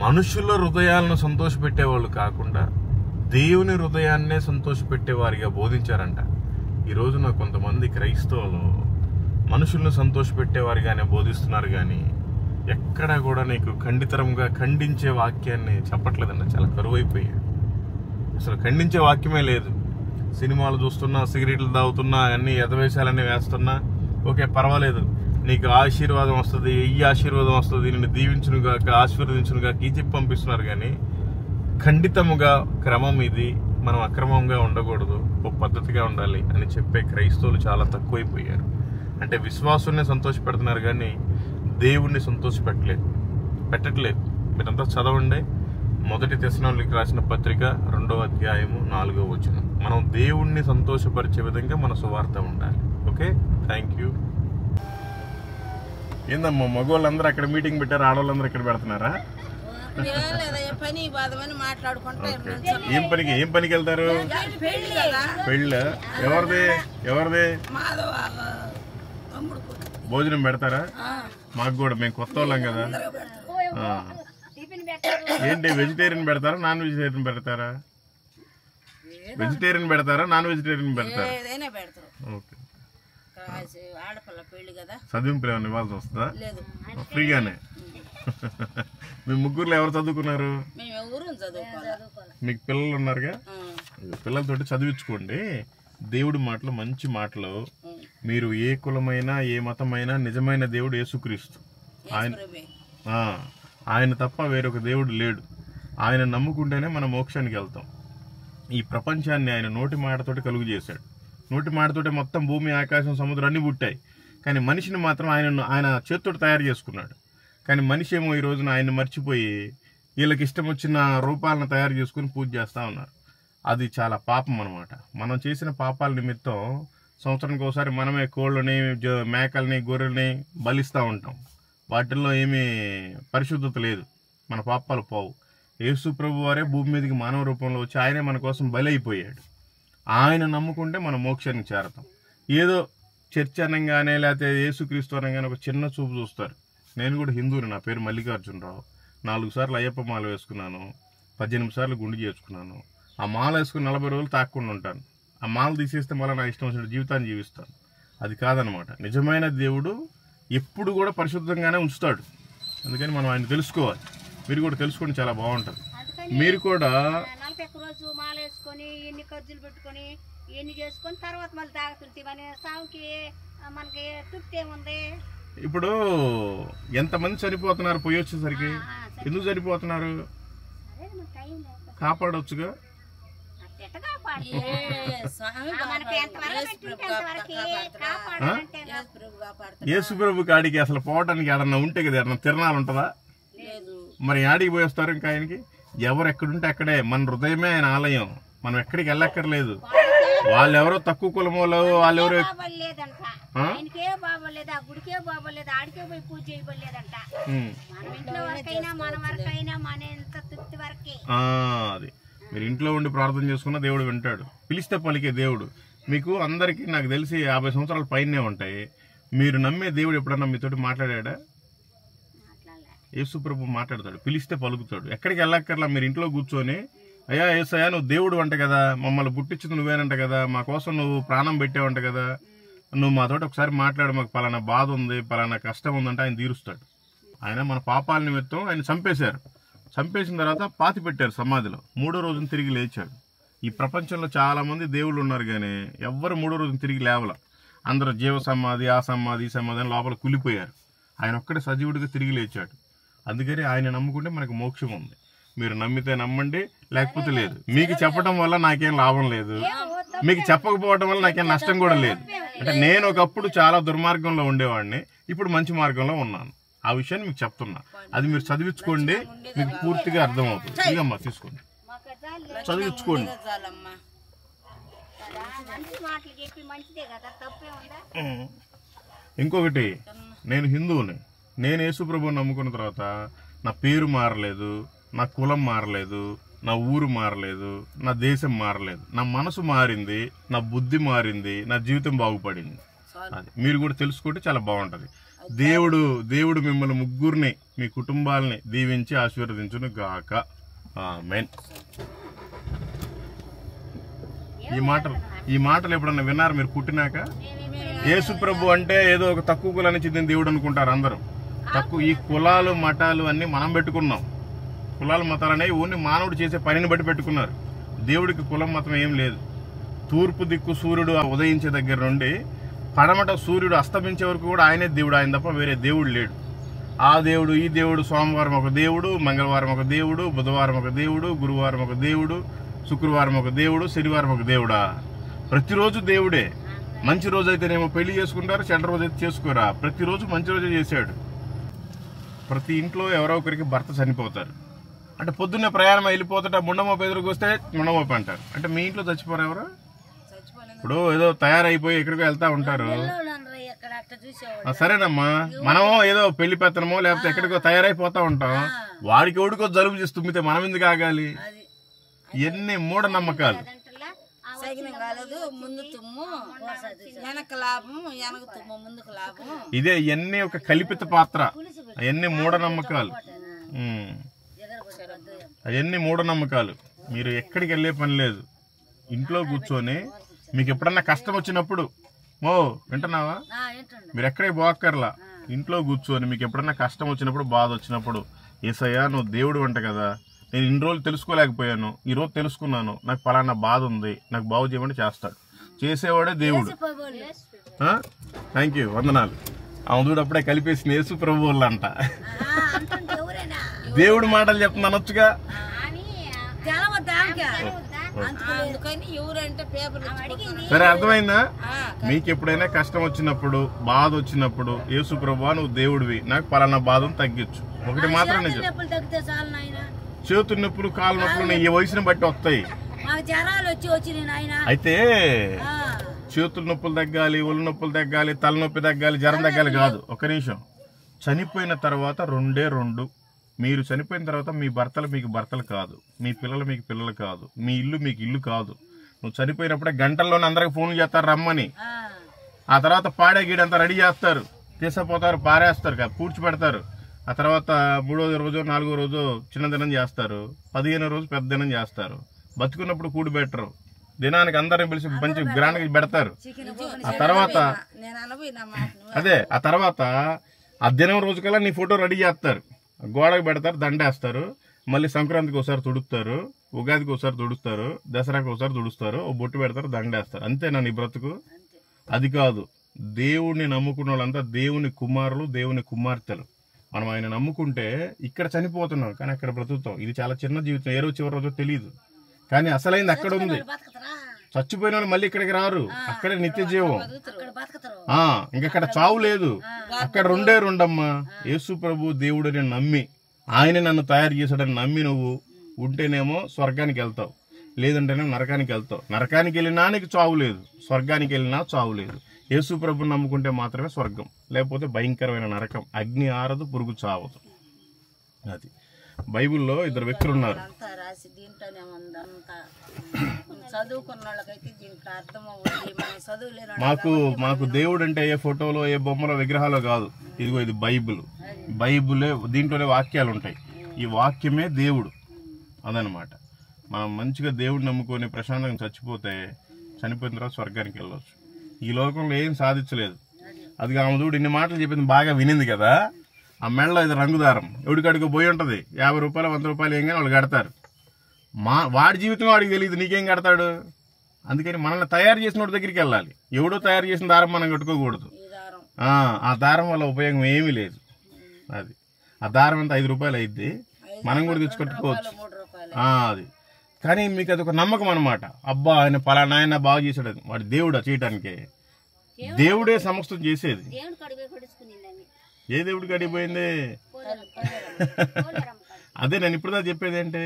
మనుషుల హృదయాలను సంతోషపెట్టేవాళ్ళు కాకుండా దేవుని హృదయాన్నే సంతోషపెట్టేవారిగా బోధించారంట. ఈ రోజున కొంతమంది క్రైస్తవులు మనుషులను సంతోషపెట్టేవారిగానే బోధిస్తున్నారు, కానీ ఎక్కడా కూడా నీకు ఖండితరంగా ఖండించే వాక్యాన్ని చెప్పట్లేదండి. చాలా కరువైపోయాయి. అసలు ఖండించే వాక్యమే లేదు. సినిమాలు చూస్తున్నా, సిగరెట్లు తాగుతున్నా, అన్ని ఎదవేశాలన్నీ వేస్తున్నా, ఓకే పర్వాలేదు, నీకు ఆశీర్వాదం వస్తుంది, ఈ ఆశీర్వాదం వస్తుంది, నిన్ను దీవించునుగాక, ఆశీర్వదించునుగాక ఈ చెప్పి పంపిస్తున్నారు. కానీ ఖండితముగా క్రమం ఇది, మనం అక్రమంగా ఉండకూడదు, ఒక పద్ధతిగా ఉండాలి అని చెప్పే క్రైస్తవులు చాలా తక్కువైపోయారు. అంటే విశ్వాసుల్ని సంతోష పెడుతున్నారు, కానీ దేవుణ్ణి సంతోష పెట్టట్లేదు. మీరంతా చదవండి. మొదటి తెస్సలోనికీయులకు రాసిన పత్రిక 2వ అధ్యాయము 4వ వచనం. మనం దేవుణ్ణి సంతోషపరిచే విధంగా మన సువార్త ఉండాలి. Okay, thank you. ఏందమ్మా, మగవాళ్ళందరూ అక్కడ మీటింగ్ పెట్టారు, ఆడవాళ్ళందరూ ఇక్కడ పెడుతున్నారా? ఏం పనికి వెళ్తారు? పెళ్ళ ఎవరిది? భోజనం పెడతారా? మాకు కూడా, మేము కొత్త వాళ్ళం కదా. ఏంటి, వెజిటేరియన్ పెడతారా, నాన్ వెజిటేరియన్ పెడతారా? వెజిటేరియన్ పెడతారా, నాన్ వెజిటేరియన్ పెడతారా? ఓకే. చదివింపులు ఏమైనా ఇవ్వాల్సి వస్తుందా? ఫ్రీగానే. మీ ముగ్గురులో ఎవరు చదువుకున్నారు? మీకు పిల్లలు ఉన్నారుగా, పిల్లలతోటి చదివించుకోండి. దేవుడి మాటలు, మంచి మాటలు మీరు ఏ కులమైనా ఏ మతమైనా నిజమైన దేవుడు యేసుక్రీస్తు. ఆయన తప్ప వేరొక దేవుడు లేడు. ఆయన నమ్ముకుంటేనే మనం మోక్షానికి వెళ్తాం. ఈ ప్రపంచాన్ని ఆయన నోటి మాటతోటి కలుగు చేశాడు. నోటి మాటతోటి మొత్తం భూమి, ఆకాశం, సముద్రం అన్నీ పుట్టాయి. కానీ మనిషిని మాత్రం ఆయన చేతితో తయారు చేసుకున్నాడు. కానీ మనిషి ఏమో ఈ రోజున ఆయన్ని మర్చిపోయి వీళ్ళకి ఇష్టం వచ్చిన రూపాలను తయారు చేసుకుని పూజ చేస్తూ ఉన్నారు. అది చాలా పాపం అన్నమాట. మనం చేసిన పాపాల నిమిత్తం సంవత్సరానికి ఒకసారి మనమే కోళ్ళని, మేకల్ని, గొర్రెల్ని బలిస్తూ ఉంటాం. వాటిల్లో ఏమీ పరిశుద్ధత లేదు, మన పాపాలు పోవు. యేసు ప్రభు వారే భూమి మీదకి మానవ రూపంలో వచ్చి ఆయనే మన కోసం బలి అయిపోయాడు. ఆయన నమ్ముకుంటే మనం మోక్షానికి చేరతాం. ఏదో చర్చ అనగానే లేకపోతే యేసుక్రీస్తు అనగానే ఒక చిన్న చూపు చూస్తారు. నేను కూడా హిందువుని, నా పేరు మల్లికార్జునరావు. 4 సార్లు అయ్యప్ప మాల వేసుకున్నాను, 18 సార్లు గుండు చేసుకున్నాను. ఆ మాల వేసుకుని 40 రోజులు తాక్కుండా ఉంటాను. ఆ మాల తీసేస్తే మళ్ళీ నా ఇష్టం వచ్చిన జీవితాన్ని జీవిస్తాను. అది కాదనమాట. నిజమైన దేవుడు ఎప్పుడు కూడా పరిశుద్ధంగానే ఉంచుతాడు. అందుకని మనం ఆయన తెలుసుకోవాలి. మీరు కూడా తెలుసుకుంటే చాలా బాగుంటుంది. మీరు కూడా 41 రోజు మాల వేసుకొని ఎన్ని ఖర్చులు పెట్టుకొని ఎన్ని చేసుకొని తర్వాత మళ్ళీ తాగుతుంటే మన సాగుకి మనకి తృప్తి ఏముంది? ఇప్పుడు ఎంతమంది చనిపోతున్నారు పోయి వచ్చేసరికి? ఎందుకు చనిపోతున్నారు? కాపాడొచ్చుగా. యేసు ప్రభు కాడికి అసలు పోవడానికి ఏడన్నా ఉంటే కదా, ఏడన్నా తిరణాలు ఉంటుందా? మరి ఆడికి పోయేస్తారు. ఇంకా ఆయనకి ఎవరు ఎక్కడుంటే అక్కడే. మన హృదయమే ఆయన ఆలయం. మనం ఎక్కడికి వెళ్ళక్కర్లేదు. వాళ్ళెవరో తక్కువ కులమోలో, వాళ్ళెవరో అది మీరు ఇంట్లో ఉండి ప్రార్థన చేసుకున్న దేవుడు వింటాడు. పిలిస్తే పలికే దేవుడు. మీకు అందరికీ నాకు తెలిసి 50 సంవత్సరాల పైనే ఉంటాయి. మీరు నమ్మే దేవుడు ఎప్పుడన్నా మీతోటి మాట్లాడా? యేసు ప్రభు మాట్లాడతాడు, పిలిస్తే పలుకుతాడు. ఎక్కడికి వెళ్ళక్కర్లా. మీరు ఇంట్లో కూర్చొని అయ్యా యేసయ్యా నువ్వు దేవుడు అంట కదా, మమ్మల్ని పుట్టించింది నువ్వేనంట కదా, మా కోసం నువ్వు ప్రాణం పెట్టావంట కదా, నువ్వు మాతోటి ఒకసారి మాట్లాడు, మాకు పలానా బాధ ఉంది, పలానా కష్టం ఉందంటే ఆయన తీరుస్తాడు. ఆయన మన పాపాల నిమిత్తం ఆయన చంపేశారు. చంపేసిన తర్వాత పాతి పెట్టారు సమాధిలో. 3వ రోజున తిరిగి లేచాడు. ఈ ప్రపంచంలో చాలా మంది దేవుళ్ళు ఉన్నారు కానీ ఎవ్వరు 3వ రోజున తిరిగి లేవల. అందరూ జీవ సమాధి, ఆ సమాధి, ఈ సమాధి అని లోపల కులిపోయారు. ఆయన ఒక్కడే సజీవుడిగా తిరిగి లేచాడు. అందుకని ఆయన నమ్ముకుంటే మనకు మోక్షం ఉంది. మీరు నమ్మితే నమ్మండి, లేకపోతే లేదు. మీకు చెప్పడం వల్ల నాకేం లాభం లేదు, మీకు చెప్పకపోవడం వల్ల నాకేం నష్టం కూడా లేదు. అంటే నేను ఒకప్పుడు చాలా దుర్మార్గంలో ఉండేవాడిని, ఇప్పుడు మంచి మార్గంలో ఉన్నాను. ఆ విషయాన్ని మీకు చెప్తున్నా. అది మీరు చదివించుకోండి, మీకు పూర్తిగా అర్థమవుతుంది. ఇదమ్మా తీసుకోండి, చదివించుకోండి. ఇంకొకటి, నేను హిందువుని. నేను యేసు ప్రభువుని నమ్ముకున్న తర్వాత నా పేరు మారలేదు, నా కులం మారలేదు, నా ఊరు మారలేదు, నా దేశం మారలేదు. నా మనసు మారింది, నా బుద్ధి మారింది, నా జీవితం బాగుపడింది. అది మీరు కూడా తెలుసుకుంటే చాలా బాగుంటది. దేవుడు మిమ్మల్ని ముగ్గురిని, మీ కుటుంబాలని దీవించి ఆశీర్వదించును గాక. ఆమేన్. ఈ మాటలు ఎప్పుడన్నా విన్నారు మీరు పుట్టినాక? యేసు ప్రభు అంటే ఏదో ఒక తక్కువ కులానికి చెందిన దేవుడు అనుకుంటారు అందరూ. ఈ కులాలు మతాలు అన్ని మనం పెట్టుకున్నాం. కులాలు మతాలు అనేవి ఓన్లీ మానవుడు చేసే పనిని బట్టి పెట్టుకున్నారు. దేవుడికి కులం మతం ఏం లేదు. తూర్పు దిక్కు సూర్యుడు ఉదయించే దగ్గర నుండి పడమట సూర్యుడు అస్తమించే వరకు కూడా ఆయనే దేవుడు. ఆయన తప్ప వేరే దేవుడు లేడు. ఆ దేవుడు, ఈ దేవుడు, సోమవారం ఒక దేవుడు, మంగళవారం ఒక దేవుడు, బుధవారం ఒక దేవుడు, గురువారం ఒక దేవుడు, శుక్రవారం ఒక దేవుడు, శనివారం ఒక దేవుడా? ప్రతిరోజు దేవుడే. మంచి రోజు అయితేనేమో పెళ్లి చేసుకుంటారు, చెడ్డ రోజు అయితే చేసుకోరా. ప్రతిరోజు మంచి రోజే చేశాడు. ప్రతి ఇంట్లో ఎవరో ఒకరికి భర్త చనిపోతారు. అంటే పొద్దున్నే ప్రయాణం వెళ్ళిపోతుంట ముండమోపు ఎదురుకు వస్తే ముండమోపు అంటారు. అంటే మీ ఇంట్లో చచ్చిపోరు ఎవరు? ఇప్పుడు ఏదో తయారైపోయి ఎక్కడికో వెళ్తా ఉంటారు. సరేనమ్మా, మనమో ఏదో పెళ్లి పెత్తనమో లేకపోతే ఎక్కడికో తయారైపోతా ఉంటాం. వాడికి ఓడికో జలుబు చేసి తుమ్మితే మనం ఎందుకు ఆగాలి? ఎన్ని మూఢనమ్మకాలు. ఇదే ఇవన్నీ ఒక కల్పిత పాత్ర. అవన్నీ మూఢనమ్మకాలు. అవన్నీ మూఢనమ్మకాలు. మీరు ఎక్కడికి వెళ్ళే పని లేదు. ఇంట్లో కూర్చొని మీకు ఎప్పుడన్నా కష్టం వచ్చినప్పుడు, వింటున్నావా? మీరు ఎక్కడికి పోక్కర్లా. ఇంట్లో కూర్చొని మీకు ఎప్పుడన్నా కష్టం వచ్చినప్పుడు, బాధ వచ్చినప్పుడు, యేసయ్యా నువ్వు దేవుడు అంట కదా, నేను ఇన్ని రోజులు తెలుసుకోలేకపోయాను, ఈ రోజు తెలుసుకున్నాను, నాకు పలానా బాధ ఉంది, నాకు బాగు చేయమని చేస్తాడు. చేసేవాడే దేవుడు. థ్యాంక్ యూ, వందనాలు. ఆమె చూడు అప్పుడే కలిపేసిన యేసు ప్రభు వాళ్ళు అంట. దేవుడి మాటలు చెప్తుంది అనొచ్చుగా. సరే, అర్థమైందా? మీకు ఎప్పుడైనా కష్టం వచ్చినప్పుడు, బాధ వచ్చినప్పుడు, యేసు ప్రభువా నువ్వు దేవుడివి, నాకు పలానా బాధను తగ్గించు. ఒకటి మాత్రం నిజం, చేతుల నొప్పులు, కాళ్ళ నొప్పులు ఈ వయసుని బట్టి వస్తాయి. అయితే చేతుల నొప్పులు తగ్గాలి, ఒళ్ళు నొప్పులు తగ్గాలి, తలనొప్పి తగ్గాలి, జ్వరం తగ్గాలి కాదు. ఒక నిమిషం, చనిపోయిన తర్వాత రెండే రెండు. మీరు చనిపోయిన తర్వాత మీ భర్తలు మీకు భర్తలు కాదు, మీ పిల్లలు మీకు పిల్లలు కాదు, మీ ఇల్లు మీకు ఇల్లు కాదు. నువ్వు చనిపోయినప్పుడే గంటల్లోనే అందరికి ఫోన్లు చేస్తారు రమ్మని. ఆ తర్వాత పాడే గీడంతా రెడీ చేస్తారు, తీసుకుపోతారు, పారేస్తారు కదా, పూడ్చిపెడతారు. ఆ తర్వాత 3వ రోజు 4వ రోజు చిన్న దినం చేస్తారు, 15వ రోజు పెద్ద దినం చేస్తారు. బతుకున్నప్పుడు కూడి పెట్టరు, దినానికి అందరిని పిలిచి మంచి గ్రాండ్గా పెడతారు. ఆ తర్వాత ఆ దినం రోజు కల్లా నీ ఫోటో రెడీ చేస్తారు, గోడకు పెడతారు, దండేస్తారు. మళ్ళీ సంక్రాంతికి ఒకసారి తుడుస్తారు, ఉగాదికి ఒకసారి తుడుస్తారు, దసరాకి ఒకసారి తుడుస్తారు, ఓ బొట్టు పెడతారు, దండేస్తారు. అంతేనా నీ బ్రతుకు? అది కాదు. దేవుణ్ణి నమ్ముకున్న వాళ్ళంతా దేవుని కుమారులు, దేవుని కుమార్తెలు. మనం ఆయన నమ్ముకుంటే ఇక్కడ చనిపోతున్నాం, కానీ అక్కడ బ్రతుకుతాం. ఇది చాలా చిన్న జీవితం, ఏ రోజు చివరి రోజు తెలియదు. కానీ అసలైంది అక్కడ ఉంది. చచ్చిపోయిన వాళ్ళు మళ్ళీ ఇక్కడికి రారు, అక్కడే నిత్య జీవం. ఇంకక్కడ చావు లేదు, అక్కడ రెండే రెండమ్మా. యేసు ప్రభు దేవుడిని నమ్మి, ఆయన నన్ను తయారు చేశాడని నమ్మి నువ్వు ఉంటేనేమో స్వర్గానికి వెళ్తావు, లేదంటేనే నరకానికి వెళ్తావు. నరకానికి వెళ్ళినా నీకు చావు లేదు, స్వర్గానికి వెళ్ళినా చావు లేదు. యేసు ప్రభుని నమ్ముకుంటే మాత్రమే స్వర్గం, లేకపోతే భయంకరమైన నరకం. అగ్ని ఆరదు, పురుగు చావదు. అది బైబిల్లో ఇద్దరు వ్యక్తులు ఉన్నారు. మాకు దేవుడు అంటే ఏ ఫోటోలో, ఏ బొమ్మలో, విగ్రహాలో కాదు. ఇదిగో ఇది బైబులే, దీంట్లోనే వాక్యాలు ఉంటాయి. ఈ వాక్యమే దేవుడు. అదనమాట. మనం మంచిగా దేవుడిని నమ్ముకొని ప్రశాంతంగా చచ్చిపోతే, చనిపోయిన తర్వాత స్వర్గానికి వెళ్ళవచ్చు. ఈ లోకంలో ఏం సాధించలేదు. అది ఆమె చూడు ఇన్ని మాటలు చెప్పింది, బాగా వినింది కదా. ఆ మెడలో ఇది రంగుదారం, ఎవడికడికి పోయి ఉంటుంది. 50 రూపాయలు 100 రూపాయలు ఏం కానీ వాళ్ళు కడతారు. వాడి జీవితం వాడికి తెలియదు, నీకేం కడతాడు? అందుకని మనల్ని తయారు చేసిన వాడి దగ్గరికి వెళ్ళాలి. ఎవడో తయారు చేసిన దారం మనం కట్టుకోకూడదు. ఆ దారం వల్ల ఉపయోగం ఏమీ లేదు. అది ఆ దారం అంతా 5 రూపాయలు అయింది, మనం కూడా తెచ్చుకట్టుకోవచ్చు. అది కానీ మీకు అది ఒక నమ్మకం అనమాట. అబ్బా ఆయన పలానా ఆయన బాగా చేశాడు, వాడి దేవుడా చేయటానికి? దేవుడే సమస్తం చేసేది. ఏ దేవుడికి అడిగిపోయింది? అదే నేను ఇప్పుడు చెప్పేది ఏంటి,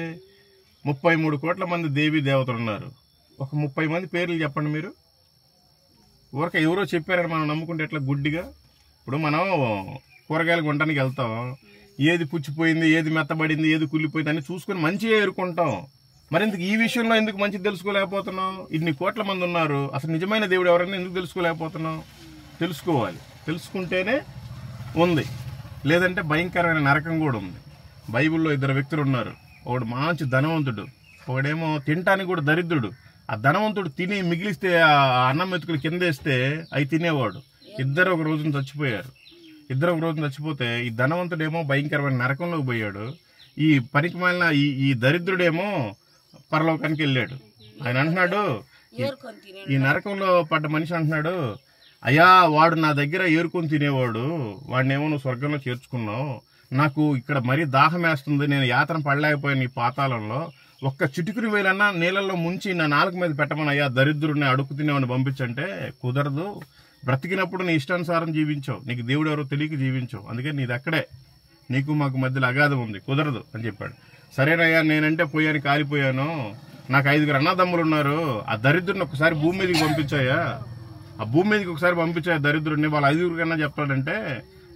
33 కోట్ల మంది దేవీ దేవతలు ఉన్నారు. ఒక 30 మంది పేర్లు చెప్పండి మీరు. ఊరక ఎవరో చెప్పారని మనం నమ్ముకుంటే ఎట్లా గుడ్డిగా? ఇప్పుడు మనం కూరగాయలు కొనడానికి వెళ్తాం, ఏది పుచ్చిపోయింది, ఏది మెత్తబడింది, ఏది కుళ్ళిపోయింది అని చూసుకొని మంచిగా ఎరుకుంటాం. మరింత ఈ విషయంలో ఎందుకు మంచిది తెలుసుకోలేకపోతున్నాం? ఇన్ని కోట్ల మంది ఉన్నారు, అసలు నిజమైన దేవుడు ఎవరైనా ఎందుకు తెలుసుకోలేకపోతున్నాం? తెలుసుకోవాలి. తెలుసుకుంటేనే ఉంది, లేదంటే భయంకరమైన నరకం కూడా ఉంది. బైబిల్లో ఇద్దరు వ్యక్తులు ఉన్నారు. ఒకడు మంచి ధనవంతుడు, ఒకడేమో తినటానికి కూడా దరిద్రుడు. ఆ ధనవంతుడు తిని మిగిలిస్తే ఆ అన్నం మెతుకులు కిందేస్తే అవి తినేవాడు. ఇద్దరు ఒక రోజున చచ్చిపోయారు. చచ్చిపోతే ఈ ధనవంతుడేమో భయంకరమైన నరకంలోకి పోయాడు, ఈ పనికి మాలిన ఈ దరిద్రుడేమో పరలోకానికి వెళ్ళాడు. ఆయన అంటున్నాడు, ఈ నరకంలో పడ్డ మనిషి అంటున్నాడు, అయ్యా వాడు నా దగ్గర ఏరుకొని తినేవాడు, వాడినేమో నువ్వు స్వర్గంలో చేర్చుకున్నావు. నాకు ఇక్కడ మరీ దాహం వేస్తుంది, నేను యాత్ర పడలేకపోయాను ఈ పాతాళంలో. ఒక్క చిటికుని వేలన్నా నీళ్ళల్లో ముంచి నా నాలుక మీద పెట్టమని అయ్యా దరిద్రుడిని అడుక్కు తినేవాడిని పంపించంటే కుదరదు. బ్రతికినప్పుడు నీ ఇష్టానుసారం జీవించావు, నీకు దేవుడు ఎవరో తెలియక జీవించావు, అందుకే నీది అక్కడే, నీకు మాకు మధ్యలో అగాధం ఉంది, కుదరదు అని చెప్పాడు. సరేనయ్యా నేనంటే పోయాను, కాలిపోయాను, నాకు 5 అన్నదమ్ములు ఉన్నారు, ఆ దరిద్రుడిని ఒకసారి భూమి మీదకి పంపించాయా, ఆ భూమి మీదకి ఒకసారి పంపించాయా దరిద్రుడిని, వాళ్ళ 5 కన్నా చెప్తాడంటే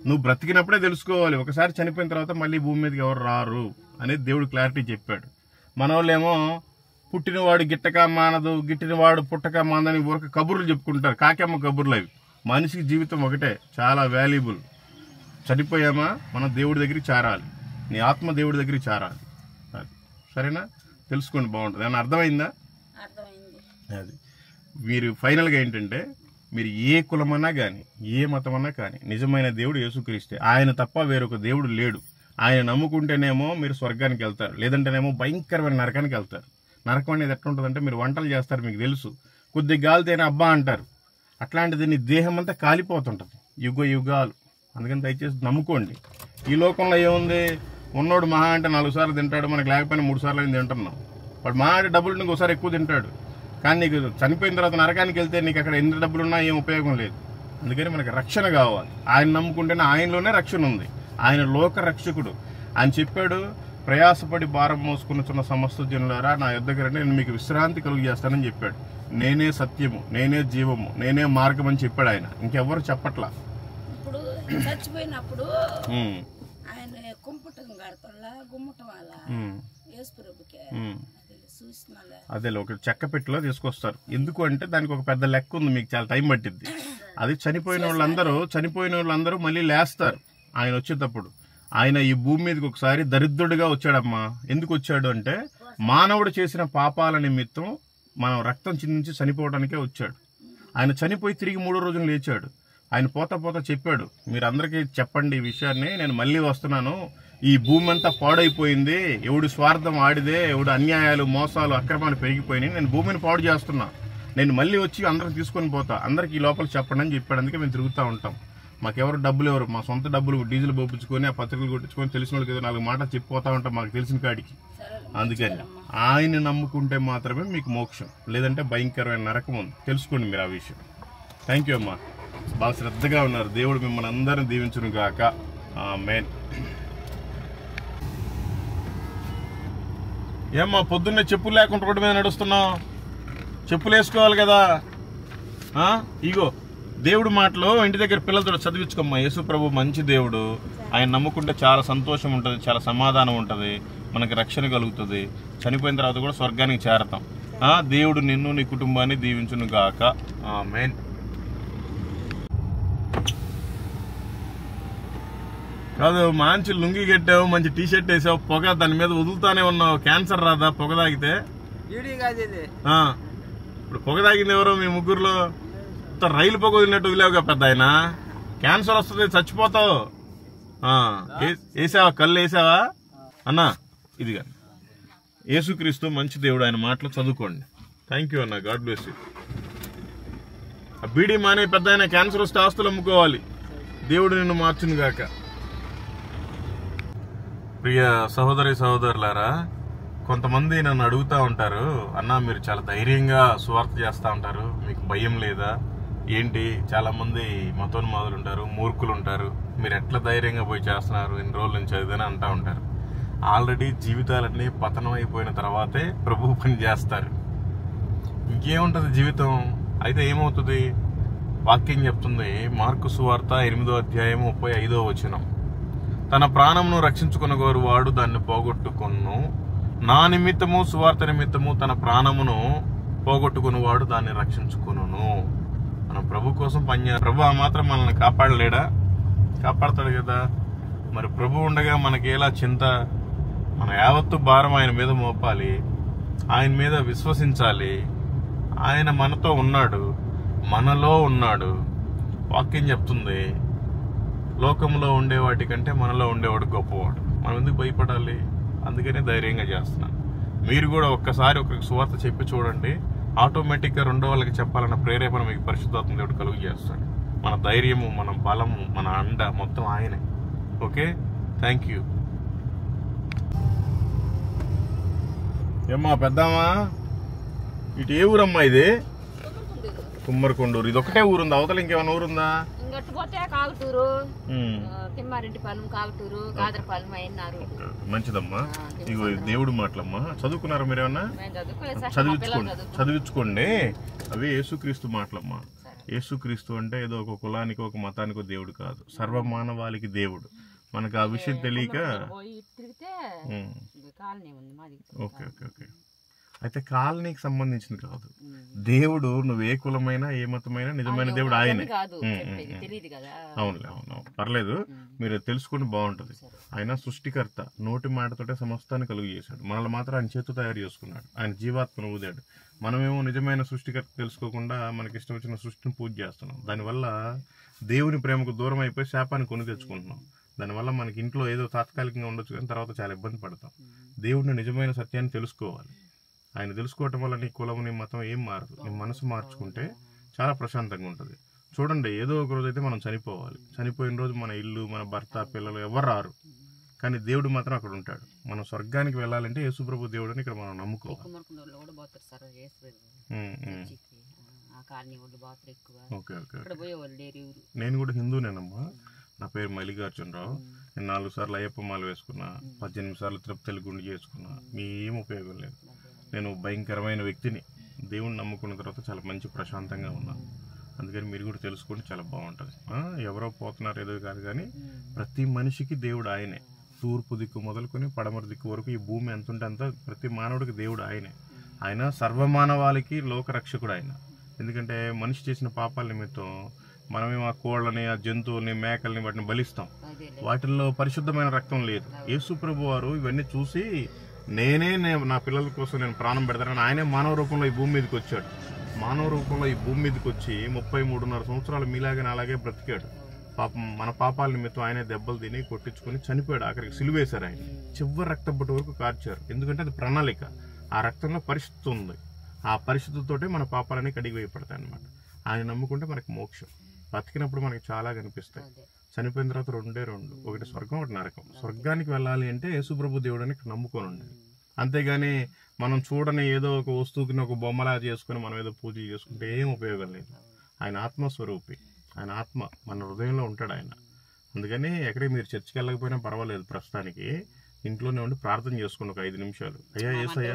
నువ్వు బ్రతికినప్పుడే తెలుసుకోవాలి, ఒకసారి చనిపోయిన తర్వాత మళ్ళీ భూమి మీదకి ఎవరు రారు అనేది దేవుడు క్లారిటీ చెప్పాడు. మన వాళ్ళేమో పుట్టినవాడు గిట్టక మానదు, గిట్టినవాడు పుట్టక మానదని ఊరక కబుర్లు చెప్పుకుంటారు, కాకేమ్మ కబుర్లు అవి. మనిషికి జీవితం ఒకటే, చాలా వాల్యుబుల్. చనిపోయామా మనం దేవుడి దగ్గరికి చేరాలి, నీ ఆత్మ దేవుడి దగ్గరికి చేరాలి. అది సరేనా? తెలుసుకోండి, బాగుంటుంది. ఏమన్నా అర్థమైందా? అది మీరు ఫైనల్గా ఏంటంటే, మీరు ఏ కులమన్నా కానీ ఏ మతమన్నా కానీ నిజమైన దేవుడు యేసుక్రీస్తే, ఆయన తప్ప వేరొక దేవుడు లేడు. ఆయన నమ్ముకుంటేనేమో మీరు స్వర్గానికి వెళ్తారు, లేదంటేనేమో భయంకరమైన నరకానికి వెళ్తారు. నరకం అనేది ఎట్లా ఉంటుందంటే, మీరు వంటలు చేస్తారు, మీకు తెలుసు, కొద్దిగా గాలితేనే అబ్బా అంటారు, అట్లాంటిది నీ దేహం అంతా కాలిపోతుంటుంది యుగ యుగాలు. అందుకని దయచేసి నమ్ముకోండి. ఈ లోకంలో ఏముంది, ఉన్నోడు మహా అంటే 4 సార్లు తింటాడు, మనకు లేకపోయినా 3 సార్లు అయినా తింటున్నాం. వాడు మహా అంటే డబ్బులు ఇంకోసారి ఎక్కువ తింటాడు. కానీ నీకు చనిపోయిన తర్వాత నరకానికి వెళ్తే నీకు అక్కడ ఎన్ని డబ్బులున్నా ఏం ఉపయోగం లేదు. అందుకని మనకి రక్షణ కావాలి. ఆయన నమ్ముకుంటేనే ఆయనలోనే రక్షణ ఉంది. ఆయన లోక రక్షకుడు. ఆయన చెప్పాడు, ప్రయాసపడి భారం మోసుకున్న సమస్త జనులారా నా యొద్దకు రండి, నేను మీకు విశ్రాంతి కలుగు చేస్తానని చెప్పాడు. నేనే సత్యము, నేనే జీవము, నేనే మార్గం అని చెప్పాడు ఆయన. ఇంకెవ్వరు చెప్పట్లా. ఇప్పుడు చచ్చిపోయినప్పుడు ఆయన కుంపటం కడతా గుమ్మటం వల్ల యేసుప్రభుకే అదే ఒక చెక్క పెట్టిలో తీసుకొస్తారు. ఎందుకు అంటే దానికి ఒక పెద్ద లెక్క ఉంది, మీకు చాలా టైం పట్టిద్ది. అది చనిపోయిన వాళ్ళందరూ మళ్ళీ లేస్తారు ఆయన వచ్చేటప్పుడు. ఆయన ఈ భూమి మీదకి ఒకసారి దరిద్రుడిగా వచ్చాడమ్మా. ఎందుకు వచ్చాడు అంటే మానవుడు చేసిన పాపాల నిమిత్తం మనం రక్తం చిందించి చనిపోవడానికే వచ్చాడు. ఆయన చనిపోయి తిరిగి 3వ రోజున లేచాడు. ఆయన పోతా చెప్పాడు, మీరందరికీ చెప్పండి ఈ విషయాన్ని, నేను మళ్ళీ వస్తున్నాను. ఈ భూమి అంతా పాడైపోయింది, ఎవడు స్వార్థం ఆడిదే, ఎవడు అన్యాయాలు మోసాలు అక్రమాలు పెరిగిపోయినాయి, నేను భూమిని పాడు చేస్తున్నా, నేను మళ్ళీ వచ్చి అందరికి తీసుకొని పోతా, అందరికి ఈ లోపల చెప్పండి అని చెప్పాడు. అందుకే మేము తిరుగుతూ ఉంటాం. మాకెవరు డబ్బులు ఎవరు, మా సొంత డబ్బులు డీజిల్ పోపించుకొని ఆ పత్రికలు కొట్టించుకొని తెలిసిన వాళ్ళకి ఏదో 4 మాటలు చెప్పిపోతా ఉంటాం మాకు తెలిసిన కాడికి. అందుకని ఆయన నమ్ముకుంటే మాత్రమే మీకు మోక్షం, లేదంటే భయంకరమైన నరకం ఉంది. తెలుసుకోండి మీరు ఆ విషయం. థ్యాంక్ యూ అమ్మా, బాగా శ్రద్ధగా ఉన్నారు. దేవుడు మిమ్మల్ని అందరినీ దీవించును గాక. ఆమేన్. ఏమ్మా పొద్దున్నే చెప్పులు లేకుండా రోడ్డు మీద నడుస్తున్నావు? చెప్పులు వేసుకోవాలి కదా. ఇగో దేవుడు మాటలు ఇంటి దగ్గర పిల్లలతో చదివించుకోమ్మా. యేసు ప్రభు మంచి దేవుడు. ఆయన నమ్ముకుంటే చాలా సంతోషం ఉంటుంది, చాలా సమాధానం ఉంటుంది, మనకి రక్షణ కలుగుతుంది. చనిపోయిన తర్వాత కూడా స్వర్గానికి చేరతాం. దేవుడు నిన్ను నీ కుటుంబాన్ని దీవించును గాక. ఆమేన్. కాదు, మంచి లుంగి కట్టావు, మంచి టీ షర్ట్ వేసావు, పొగ దాని మీద వదులుతానే ఉన్నావు. క్యాన్సర్ రాదా పొగ తాగితే? ఇప్పుడు పొగ తాగింది ఎవరు మీ ముగ్గురులో? రైలు పొగ వదిలినట్టు వదిలేవుగా పెద్ద ఆయన. క్యాన్సర్ వస్తుంది, చచ్చిపోతావు. వేసావా? కళ్ళు వేసావా అన్నా? ఇదిగా యేసుక్రీస్తు మంచి దేవుడు, ఆయన మాటలు చదువుకోండి. థ్యాంక్ యూ అన్న, గాడ్ బ్లెస్ యూ. ఆ బీడీ మానే పెద్ద ఆయన, క్యాన్సర్ వస్తే ఆస్తులు అమ్ముకోవాలి. దేవుడు నిన్ను మార్చును గాక. ప్రియ సహోదరి సహోదరులారా, కొంతమంది నన్ను అడుగుతూ ఉంటారు, అన్నా మీరు చాలా ధైర్యంగా సువార్త చేస్తూ ఉంటారు, మీకు భయం లేదా ఏంటి? చాలా మంది మతోన్మాదులు ఉంటారు, మూర్ఖులు ఉంటారు, మీరు ఎట్లా ధైర్యంగా పోయి చేస్తున్నారు, ఇన్ని రోజుల నుంచి చదివిదని అంటూ ఉంటారు. ఆల్రెడీ జీవితాలన్నీ పతనం అయిపోయిన తర్వాతే ప్రభు పని చేస్తారు. ఇంకేముంటుంది జీవితం? అయితే ఏమవుతుంది? వాక్యం చెప్తుంది, మార్కు సువార్త 8వ అధ్యాయం 35వ వచనం, తన ప్రాణమును రక్షించుకున్నవారు వాడు దాన్ని పోగొట్టుకొను, నా నిమిత్తము సువార్త నిమిత్తము తన ప్రాణమును పోగొట్టుకున్నవాడు దాన్ని రక్షించుకును. మనం ప్రభు కోసం పనిచేయాలి. ప్రభు ఆ మాత్రం మనల్ని కాపాడలేడా? కాపాడతాడు కదా. మరి ప్రభు ఉండగా మనకి ఎలా చింత? మన యావత్తు భారం ఆయన మీద మోపాలి, ఆయన మీద విశ్వసించాలి. ఆయన మనతో ఉన్నాడు, మనలో ఉన్నాడు. వాక్యం చెప్తుంది, లోకంలో ఉండేవాటి కంటే మనలో ఉండేవాడు గొప్పవాడు. మనం ఎందుకు భయపడాలి? అందుకనే ధైర్యంగా చేస్తున్నాను. మీరు కూడా ఒక్కసారి ఒకరికి సువార్త చెప్పి చూడండి, ఆటోమేటిక్గా రెండో వాళ్ళకి చెప్పాలన్న ప్రేరేపణ మీకు పరిశుద్ధాత్మ దేవుడు కలుగు చేస్తాడు. మన ధైర్యము, మన బలము, మన అండ మొత్తం ఆయనే. Okay, thank you. ఏమ్మా పెద్దామా, ఇటు ఏ ఊరమ్మా ఇది? కుమ్మరికొండూరు. ఇది ఒకటే ఊరుందా? అవతల ఇంకేమైనా ఊరుందా? ఇంకొట్టిపోతే కాకటూరు, తిమ్మారెడ్డిపాలెం, కాకటూరు, కాదరపాలెం అయినారు. మంచిదమ్మా. ఇగో దేవుడు మాటలమ్మా. చదువుకున్నారా మీరేమన్నా? చదివించుకోండి. అవి యేసుక్రీస్తు మాటలమ్మా. యేసుక్రీస్తు అంటే ఏదో ఒక కులానికి ఒక మతానికి దేవుడు కాదు, సర్వమానవాళికి దేవుడు. మనకు ఆ విషయం తెలియక. Okay okay okay. అయితే కాలనీకి సంబంధించింది కాదు. దేవుడు నువ్వు ఏ కులమైనా ఏ మతమైనా నిజమైన దేవుడు ఆయనే. అవునులే, అవును, పర్లేదు, మీరు తెలుసుకుని బాగుంటది. ఆయన సృష్టికర్త, నోటి మాటతోటే సమస్తాన్ని కలుగు చేశాడు. మనల్ని మాత్రం ఆయన చేతితో తయారు చేసుకున్నాడు. ఆయన జీవాత్మను ఊదాడు. మనమేమో నిజమైన సృష్టికర్త తెలుసుకోకుండా మనకి ఇష్టం వచ్చిన సృష్టిని పూజ చేస్తున్నాం. దానివల్ల దేవుని ప్రేమకు దూరం అయిపోయి శాపాన్ని కొని తెచ్చుకుంటున్నాం. దానివల్ల మనకి ఇంట్లో ఏదో తాత్కాలికంగా ఉండొచ్చు, కానీ తర్వాత చాలా ఇబ్బంది పడతాం. దేవుడిని నిజమైన సత్యాన్ని తెలుసుకోవాలి. ఆయన తెలుసుకోవటం వల్ల నీ కులం, నీ మతం ఏం మారదు. నీ మనసు మార్చుకుంటే చాలా ప్రశాంతంగా ఉంటుంది. చూడండి, ఏదో ఒక రోజు అయితే మనం చనిపోవాలి. చనిపోయిన రోజు మన ఇల్లు, మన భర్త, పిల్లలు ఎవరు రారు, కానీ దేవుడు మాత్రం అక్కడ ఉంటాడు. మనం స్వర్గానికి వెళ్ళాలంటే యేసుప్రభు దేవుడిని ఇక్కడ మనం నమ్ముకోవాలి. Okay okay. నేను కూడా హిందూనేనమ్మా. నా పేరు మల్లికార్జునరావు. నేను 4 సార్లు అయ్యప్ప మాల వేసుకున్నా, 18 సార్లు తిరుపతి గుండి చేసుకున్నా. మీ ఏం ఉపయోగం లేదు. నేను భయంకరమైన వ్యక్తిని. దేవుణ్ణి నమ్ముకున్న తర్వాత చాలా మంచి ప్రశాంతంగా ఉన్నాను. అందుకని మీరు కూడా తెలుసుకోండి, చాలా బాగుంటుంది. ఎవరో పోతున్నారు ఏదో కాదు, కానీ ప్రతి మనిషికి దేవుడు ఆయనే. తూర్పు దిక్కు మొదలుకొని పడమర దిక్కు వరకు ఈ భూమి ఎంత ఉంటే అంత ప్రతి మానవుడికి దేవుడు ఆయనే. ఆయన సర్వమానవాళికి లోకరక్షకుడు ఆయన. ఎందుకంటే మనిషి చేసిన పాపాల నిమిత్తం మనమేమో ఆ కోళ్ళని, ఆ జంతువుల్ని, మేకల్ని వాటిని బలిస్తాం. వాటిల్లో పరిశుద్ధమైన రక్తం లేదు. యేసు ప్రభు వారు ఇవన్నీ చూసి నేనే నా పిల్లల కోసం నేను ప్రాణం పెడతానని ఆయనే మానవ రూపంలో ఈ భూమి మీదకి వచ్చాడు. మానవ రూపంలో ఈ భూమి మీదకి వచ్చి 33.5 సంవత్సరాలు మీలాగే అలాగే బ్రతికాడు. పాపం మన పాపాల నిమిత్తం ఆయనే దెబ్బలు తిని కొట్టించుకుని చనిపోయాడు. ఆఖరికి సిలువేశారు. ఆయన చివరి రక్తం బొట్టు వరకు కార్చారు. ఎందుకంటే అది ప్రణాళిక. ఆ రక్తంలో పరిశుద్ధి ఉంది. ఆ పరిశుద్ధితోటే మన పాపాలని కడిగి వేయబడతాయి అన్నమాట. ఆయన నమ్ముకుంటే మనకి మోక్షం. బతికినప్పుడు మనకి చాలా కనిపిస్తాయి. చనిపోయిన తర్వాత 2 ఒకటి స్వర్గం, ఒకటి నరకం. స్వర్గానికి వెళ్ళాలి అంటే యేసుప్రభు దేవుడని ఇక్కడ నమ్ముకొని ఉండాలి. అంతేగాని మనం చూడని ఏదో ఒక వస్తువుకి ఒక బొమ్మలా చేసుకుని మనం ఏదో పూజ చేసుకుంటే ఏం ఉపయోగం లేదు. ఆయన ఆత్మస్వరూపి. ఆయన ఆత్మ మన హృదయంలో ఉంటాడు ఆయన. అందుకని ఎక్కడికి మీరు చర్చికి వెళ్ళకపోయినా పర్వాలేదు, ప్రస్తుతానికి ఇంట్లోనే ఉండి ప్రార్థన చేసుకోండి ఒక 5 నిమిషాలు. అయ్యా యేసయ్య,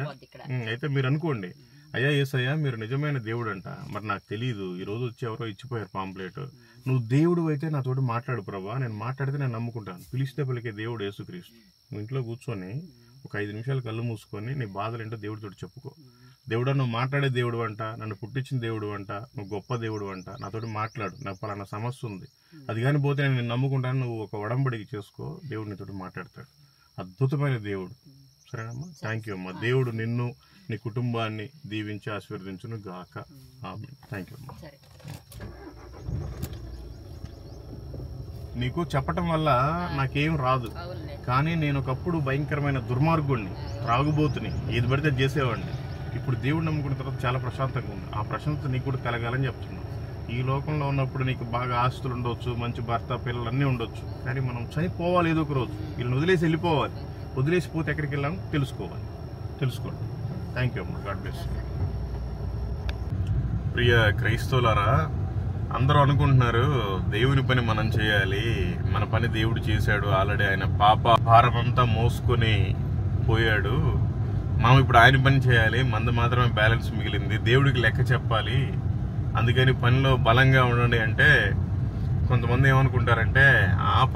అయితే మీరు అనుకోండి, అయ్యా యేసయ్య మీరు నిజమైన దేవుడు అంట, మరి నాకు తెలియదు, ఈ రోజు వచ్చి ఎవరో ఇచ్చిపోయారు పాంప్లెట్, నువ్వు దేవుడు అయితే నాతోటి మాట్లాడు ప్రభా, నేను మాట్లాడితే నేను నమ్ముకుంటాను. పిలిస్తే పలికే దేవుడు యేసుక్రీస్తు. నువ్వు ఇంట్లో కూర్చొని ఒక 5 నిమిషాలు కళ్ళు మూసుకొని నీ బాధలు ఏంటో దేవుడితో చెప్పుకో. దేవుడా, నువ్వు మాట్లాడే దేవుడు అంట, నన్ను పుట్టించిన దేవుడు అంట, నువ్వు గొప్ప దేవుడు అంట, నాతోటి మాట్లాడు, నాకు పలానా సమస్య ఉంది, అది కానీ పోతే నేను నమ్ముకుంటాను, నువ్వు ఒక ఒడంబడికి చేసుకో, దేవుడు నీతోటి మాట్లాడతాడు. అద్భుతమైన దేవుడు. సరేనమ్మా? థ్యాంక్ యూ అమ్మా. దేవుడు నిన్ను, నీ కుటుంబాన్ని దీవించి ఆశీర్వదించును గాక. ఆమేన్. థ్యాంక్ యూ అమ్మా. నీకు చెప్పటం వల్ల నాకేం రాదు, కానీ నేను ఒకప్పుడు భయంకరమైన దుర్మార్గుడిని, త్రాగుబోతుని, ఏది పడితే చేసేవాడిని. ఇప్పుడు దేవుడు నమ్ముకున్న తర్వాత చాలా ప్రశాంతంగా ఉంది. ఆ ప్రశాంతత నీకు కూడా కలగాలని చెప్తున్నాను. ఈ లోకంలో ఉన్నప్పుడు నీకు బాగా ఆస్తులు ఉండొచ్చు, మంచి భర్త, పిల్లలు అన్నీ ఉండొచ్చు, కానీ మనం చనిపోవాలి ఏదో ఒక రోజు. వీళ్ళని వదిలేసి వెళ్ళిపోవాలి. వదిలేసిపోతే ఎక్కడికి వెళ్ళాము తెలుసుకోండి. థ్యాంక్ యూ అమ్మా. God bless you. ప్రియ క్రైస్తవులారా, అందరూ అనుకుంటున్నారు దేవుని పని మనం చేయాలి, మన పని దేవుడు చేశాడు ఆల్రెడీ, ఆయన పాప భారం అంతా మోసుకొని పోయాడు, మనం ఇప్పుడు ఆయన పని చేయాలి, మంద మాత్రమే బ్యాలెన్స్ మిగిలింది, దేవుడికి లెక్క చెప్పాలి, అందుకని పనిలో బలంగా ఉండండి అంటే కొంతమంది ఏమనుకుంటారంటే,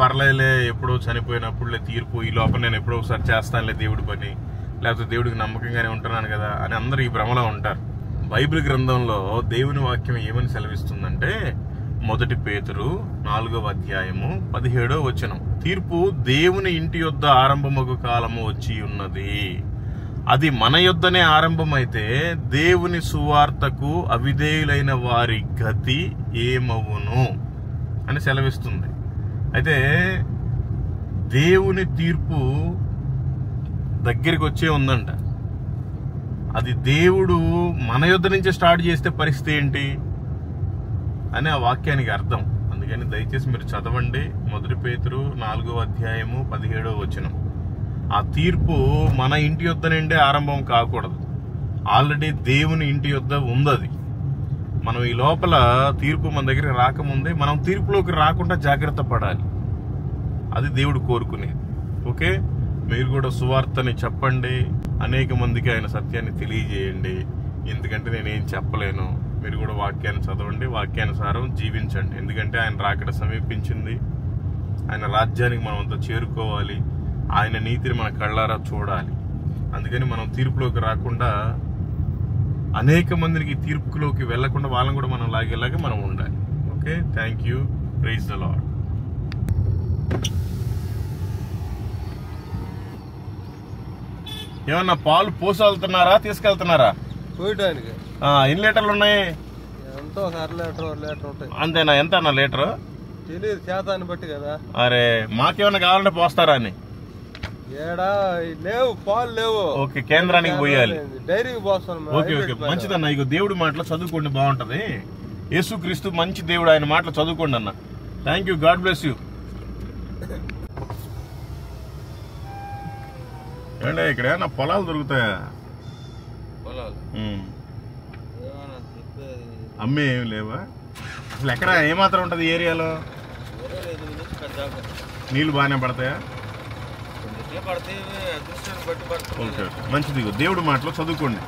పర్లేదులే, ఎప్పుడో చనిపోయినప్పుడులే తీర్పు, ఈ లోపల నేను ఎప్పుడో ఒకసారి చేస్తానులే దేవుడి పని, లేకపోతే దేవుడికి నమ్మకంగానే ఉంటున్నాను కదా అని అందరూ ఈ భ్రమలో ఉంటారు. బైబిల్ గ్రంథంలో దేవుని వాక్యం ఏమని సెలవిస్తుందంటే, 1 పేతురు 4వ అధ్యాయము 17వ వచనం, తీర్పు దేవుని ఇంటి యొద్ద ఆరంభమగు కాలము వచ్చి ఉన్నది, అది మన యొద్దనే ఆరంభమైతే దేవుని సువార్తకు అవిధేయులైన వారి గతి ఏమవును అని సెలవిస్తుంది. అయితే దేవుని తీర్పు దగ్గరికి వచ్చే ఉందంట. అది దేవుడు మన యొద్ద నుంచి స్టార్ట్ చేస్తే పరిస్థితి ఏంటి అని ఆ వాక్యానికి అర్థం. అందుకని దయచేసి మీరు చదవండి 1 పేతురు 4వ అధ్యాయము 17వ వచనం. ఆ తీర్పు మన ఇంటి యొద్ద నుండే ఆరంభం కాకూడదు, ఆల్రెడీ దేవుని ఇంటి యొద్ద ఉంది. మనం ఈ లోపల తీర్పు మన దగ్గర రాకముందే మనం తీర్పులోకి రాకుండా జాగ్రత్త పడాలి. అది దేవుడు కోరుకునేది. ఓకే, మీరు కూడా సువార్తని చెప్పండి, అనేక మందికి ఆయన సత్యాన్ని తెలియజేయండి. ఎందుకంటే నేనేం చెప్పలేను, మీరు కూడా వాక్యాన్ని చదవండి, వాక్యానుసారం జీవించండి. ఎందుకంటే ఆయన రాకడ సమీపించింది, ఆయన రాజ్యానికి మనం అంతా చేరుకోవాలి, ఆయన నీతిని మన కళ్ళారా చూడాలి. అందుకని మనం తీర్పులోకి రాకుండా, అనేక మందికి తీర్పులోకి వెళ్లకుండా వాళ్ళని కూడా మనం లాగేలాగా మనం ఉండాలి. Okay, thank you. Praise the lord. ఏమన్నా పాలు పోసెళ్తున్నారా, తీసుకెళ్తున్నారా? పోయడానికి ఎన్ని లీటర్లు ఉన్నాయి? ఎంతో 1/2 లీటర్ 1 లీటర్ ఉంటాయి. అంతేనా? ఎంత అన్న లీటరు? తెలియదు, శాతాన్ని బట్టి కదా. అరే, మాకేమన్నా కావాలంటే పోస్తారా అని? ఏడా లేవు, పాలు లేవు. ఓకే, కేంద్రానికి పోయాలి, డైరీకి పోస్తాను. ఓకే ఓకే, మంచిదన్న. ఇక దేవుడి మాటలు చదువుకోండి, బాగుంటది. యేసుక్రీస్తు మంచి దేవుడు, ఆయన మాటలు చదువుకోండి అన్న. Thank you, God bless you. ఏంటంటే ఇక్కడ నా పొలాలు దొరుకుతాయా? అమ్మే ఏమి లేవా? అసలు ఎక్కడ ఏమాత్రం ఉంటుంది ఏరియాలో? నీళ్ళు బాగానే పడతాయా? ఓకే, మంచిది. దేవుడి మాటలు చదువుకోండి,